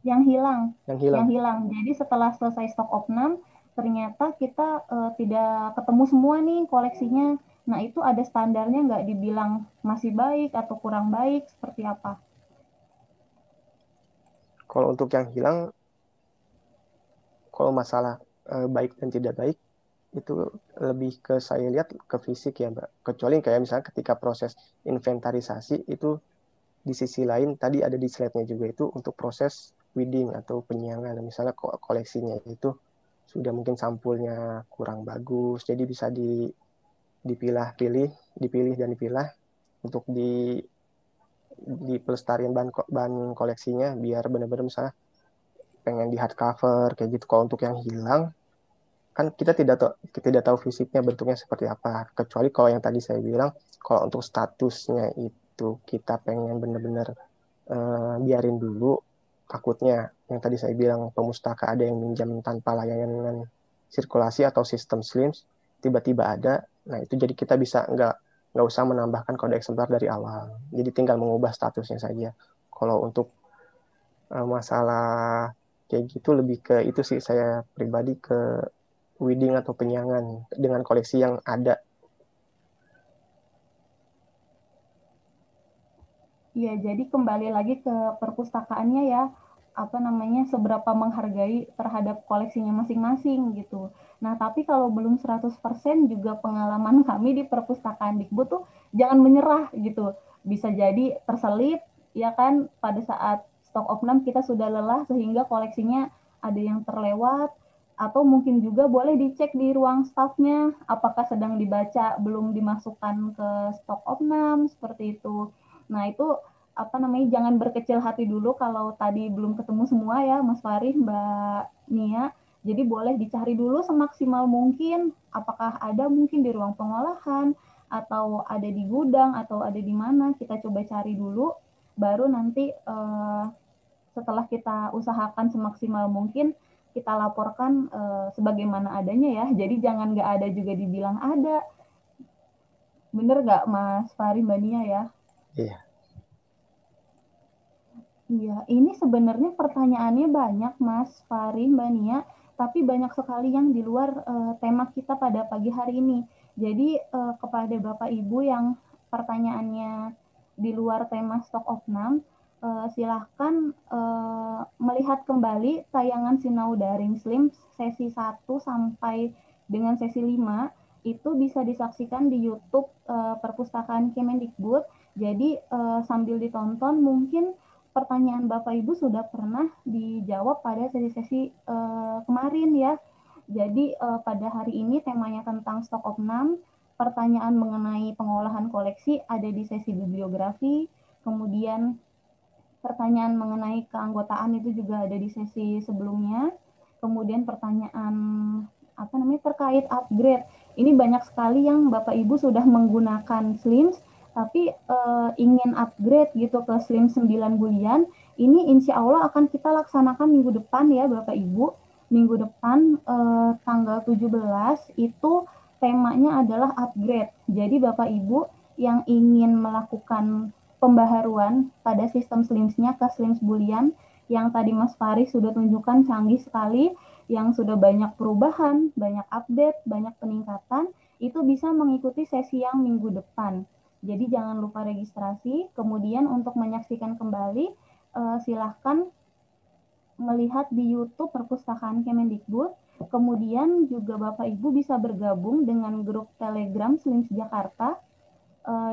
Yang hilang. Yang hilang. Yang hilang. Jadi setelah selesai stok of none, ternyata kita tidak ketemu semua nih koleksinya. Nah, itu ada standarnya nggak, dibilang masih baik atau kurang baik, seperti apa? Kalau untuk yang hilang, kalau masalah baik dan tidak baik, itu lebih ke saya lihat ke fisik ya, Mbak. Kecuali kayak misalnya ketika proses inventarisasi itu di sisi lain tadi ada di slide-nya juga, itu untuk proses weeding atau penyiangan. Misalnya koleksinya itu sudah mungkin sampulnya kurang bagus, jadi bisa dipilih dan dipilah untuk di pelestarian bahan koleksinya biar benar-benar misalnya pengen di hardcover kayak gitu. Kalau untuk yang hilang kan kita tidak tahu fisiknya bentuknya seperti apa, kecuali kalau yang tadi saya bilang, kalau untuk statusnya itu kita pengen benar-benar biarin dulu, takutnya yang tadi saya bilang pemustaka ada yang minjam tanpa layanan sirkulasi atau sistem SLIMS, tiba-tiba ada. Nah, itu jadi kita bisa nggak usah menambahkan kode eksemplar dari awal, jadi tinggal mengubah statusnya saja. Kalau untuk masalah kayak gitu lebih ke itu sih, saya pribadi ke weeding atau penyiangan dengan koleksi yang ada. Iya, jadi kembali lagi ke perpustakaannya ya, seberapa menghargai terhadap koleksinya masing-masing gitu. Nah, tapi kalau belum 100% juga pengalaman kami di perpustakaan Dikbud tuh jangan menyerah gitu. Bisa jadi terselip, ya kan, pada saat stok of none kita sudah lelah sehingga koleksinya ada yang terlewat, atau mungkin juga boleh dicek di ruang staffnya apakah sedang dibaca, belum dimasukkan ke stok of none, seperti itu. Nah, itu jangan berkecil hati dulu kalau tadi belum ketemu semua ya, Mas Farid, Mbak Nia. Jadi boleh dicari dulu semaksimal mungkin, apakah ada mungkin di ruang pengolahan, atau ada di gudang, atau ada di mana, kita coba cari dulu, baru nanti setelah kita usahakan semaksimal mungkin, kita laporkan sebagaimana adanya ya. Jadi jangan nggak ada juga dibilang ada. Bener nggak Mas Farid, Mbak Nia ya? Iya. Iya, ini sebenarnya pertanyaannya banyak, Mas Fari, Mbak Nia, tapi banyak sekali yang di luar tema kita pada pagi hari ini. Jadi kepada Bapak Ibu yang pertanyaannya di luar tema Stock of None, silahkan melihat kembali tayangan Sinau Daring Slim sesi 1 sampai dengan sesi 5. itu bisa disaksikan di YouTube Perpustakaan Kemendikbud. Jadi sambil ditonton mungkin pertanyaan Bapak Ibu sudah pernah dijawab pada sesi-sesi kemarin ya. Jadi pada hari ini temanya tentang stok opnam, pertanyaan mengenai pengolahan koleksi ada di sesi bibliografi, kemudian pertanyaan mengenai keanggotaan itu juga ada di sesi sebelumnya, kemudian pertanyaan terkait upgrade. Ini banyak sekali yang Bapak Ibu sudah menggunakan SLIMS, tapi ingin upgrade gitu ke SLIMS 9 bulan. Ini insya Allah akan kita laksanakan minggu depan ya Bapak Ibu. Minggu depan tanggal 17 itu temanya adalah upgrade. Jadi Bapak Ibu yang ingin melakukan pembaharuan pada sistem SLIMS-nya ke SLIMS bulian yang tadi Mas Faris sudah tunjukkan canggih sekali, yang sudah banyak perubahan, banyak update, banyak peningkatan, itu bisa mengikuti sesi yang minggu depan. Jadi jangan lupa registrasi, kemudian untuk menyaksikan kembali silahkan melihat di YouTube Perpustakaan Kemendikbud, kemudian juga Bapak Ibu bisa bergabung dengan grup Telegram SLIMS Jakarta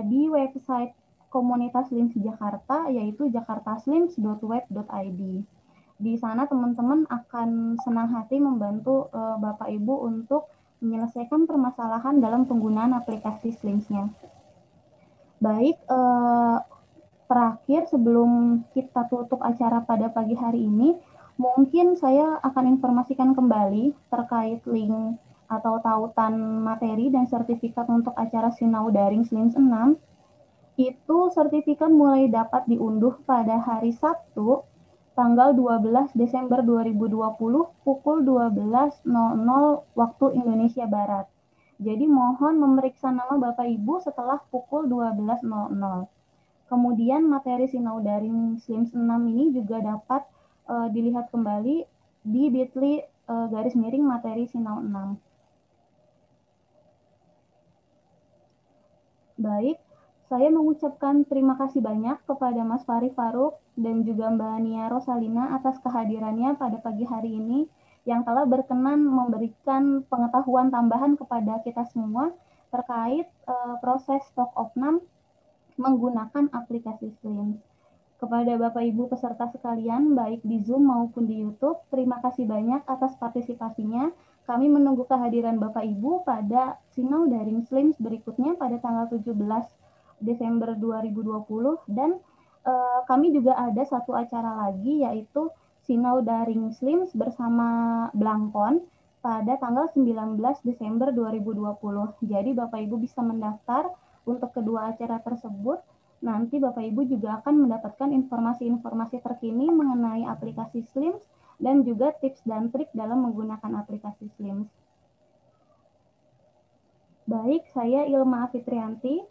di website komunitas SLIMS Jakarta, yaitu jakartaslims.web.id. Di sana teman-teman akan senang hati membantu Bapak Ibu untuk menyelesaikan permasalahan dalam penggunaan aplikasi SLIMS-nya. Baik, terakhir sebelum kita tutup acara pada pagi hari ini, mungkin saya akan informasikan kembali terkait link atau tautan materi dan sertifikat untuk acara Sinau Daring SLIMS 6. Itu sertifikat mulai dapat diunduh pada hari Sabtu, tanggal 12 Desember 2020 pukul 12.00 waktu Indonesia Barat. Jadi mohon memeriksa nama Bapak Ibu setelah pukul 12.00. Kemudian materi Sinau Daring SLIMS 6 ini juga dapat dilihat kembali di bit.ly /materi Sinau 6. Baik, saya mengucapkan terima kasih banyak kepada Mas Fari Faruk dan juga Mbak Nia Rosalina atas kehadirannya pada pagi hari ini yang telah berkenan memberikan pengetahuan tambahan kepada kita semua terkait proses stok opnam menggunakan aplikasi SLIMS. Kepada Bapak Ibu peserta sekalian, baik di Zoom maupun di YouTube, terima kasih banyak atas partisipasinya. Kami menunggu kehadiran Bapak Ibu pada Sinau Daring SLIMS berikutnya pada tanggal 17 Desember 2020 dan kami juga ada satu acara lagi yaitu Sinau Daring SLIMS bersama Blangkon pada tanggal 19 Desember 2020. Jadi Bapak Ibu bisa mendaftar untuk kedua acara tersebut. Nanti Bapak Ibu juga akan mendapatkan informasi-informasi terkini mengenai aplikasi SLIMS dan juga tips dan trik dalam menggunakan aplikasi SLIMS. Baik, saya Ilma Fitrianti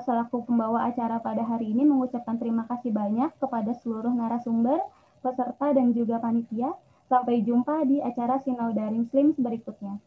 selaku pembawa acara pada hari ini mengucapkan terima kasih banyak kepada seluruh narasumber, peserta dan juga panitia. Sampai jumpa di acara Sinau Daring SLIMS berikutnya.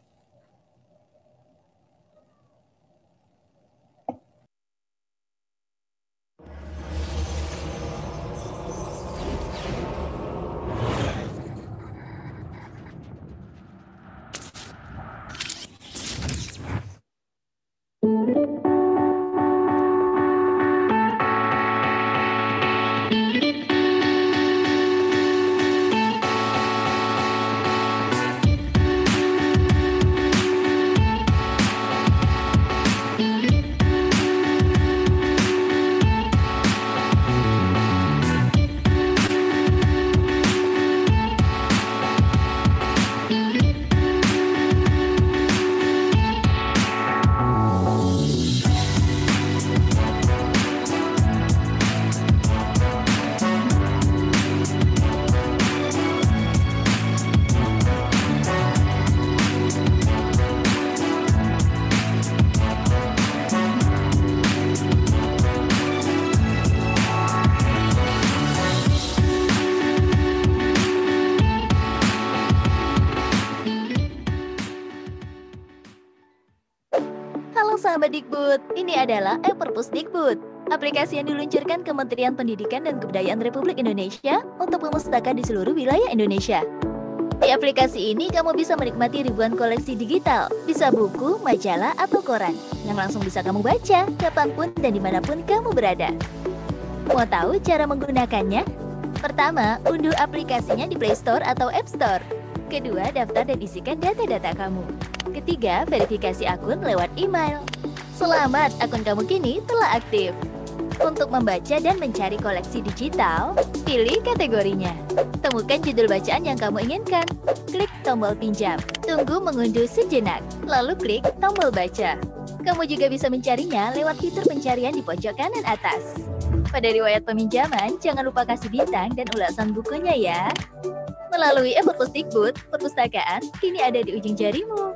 Sahabat Dikbud, ini adalah e-Perpusdikbud, aplikasi yang diluncurkan Kementerian Pendidikan dan Kebudayaan Republik Indonesia untuk perpustakaan di seluruh wilayah Indonesia. Di aplikasi ini, kamu bisa menikmati ribuan koleksi digital, bisa buku, majalah, atau koran, yang langsung bisa kamu baca, kapanpun dan dimanapun kamu berada. Mau tahu cara menggunakannya? Pertama, unduh aplikasinya di Play Store atau App Store. Kedua, daftar dan isikan data-data kamu. Ketiga, verifikasi akun lewat email. Selamat, akun kamu kini telah aktif. Untuk membaca dan mencari koleksi digital, pilih kategorinya. Temukan judul bacaan yang kamu inginkan. Klik tombol pinjam. Tunggu mengunduh sejenak, lalu klik tombol baca. Kamu juga bisa mencarinya lewat fitur pencarian di pojok kanan atas. Pada riwayat peminjaman, jangan lupa kasih bintang dan ulasan bukunya ya. Melalui e-Perpusdikbud, perpustakaan kini ada di ujung jarimu.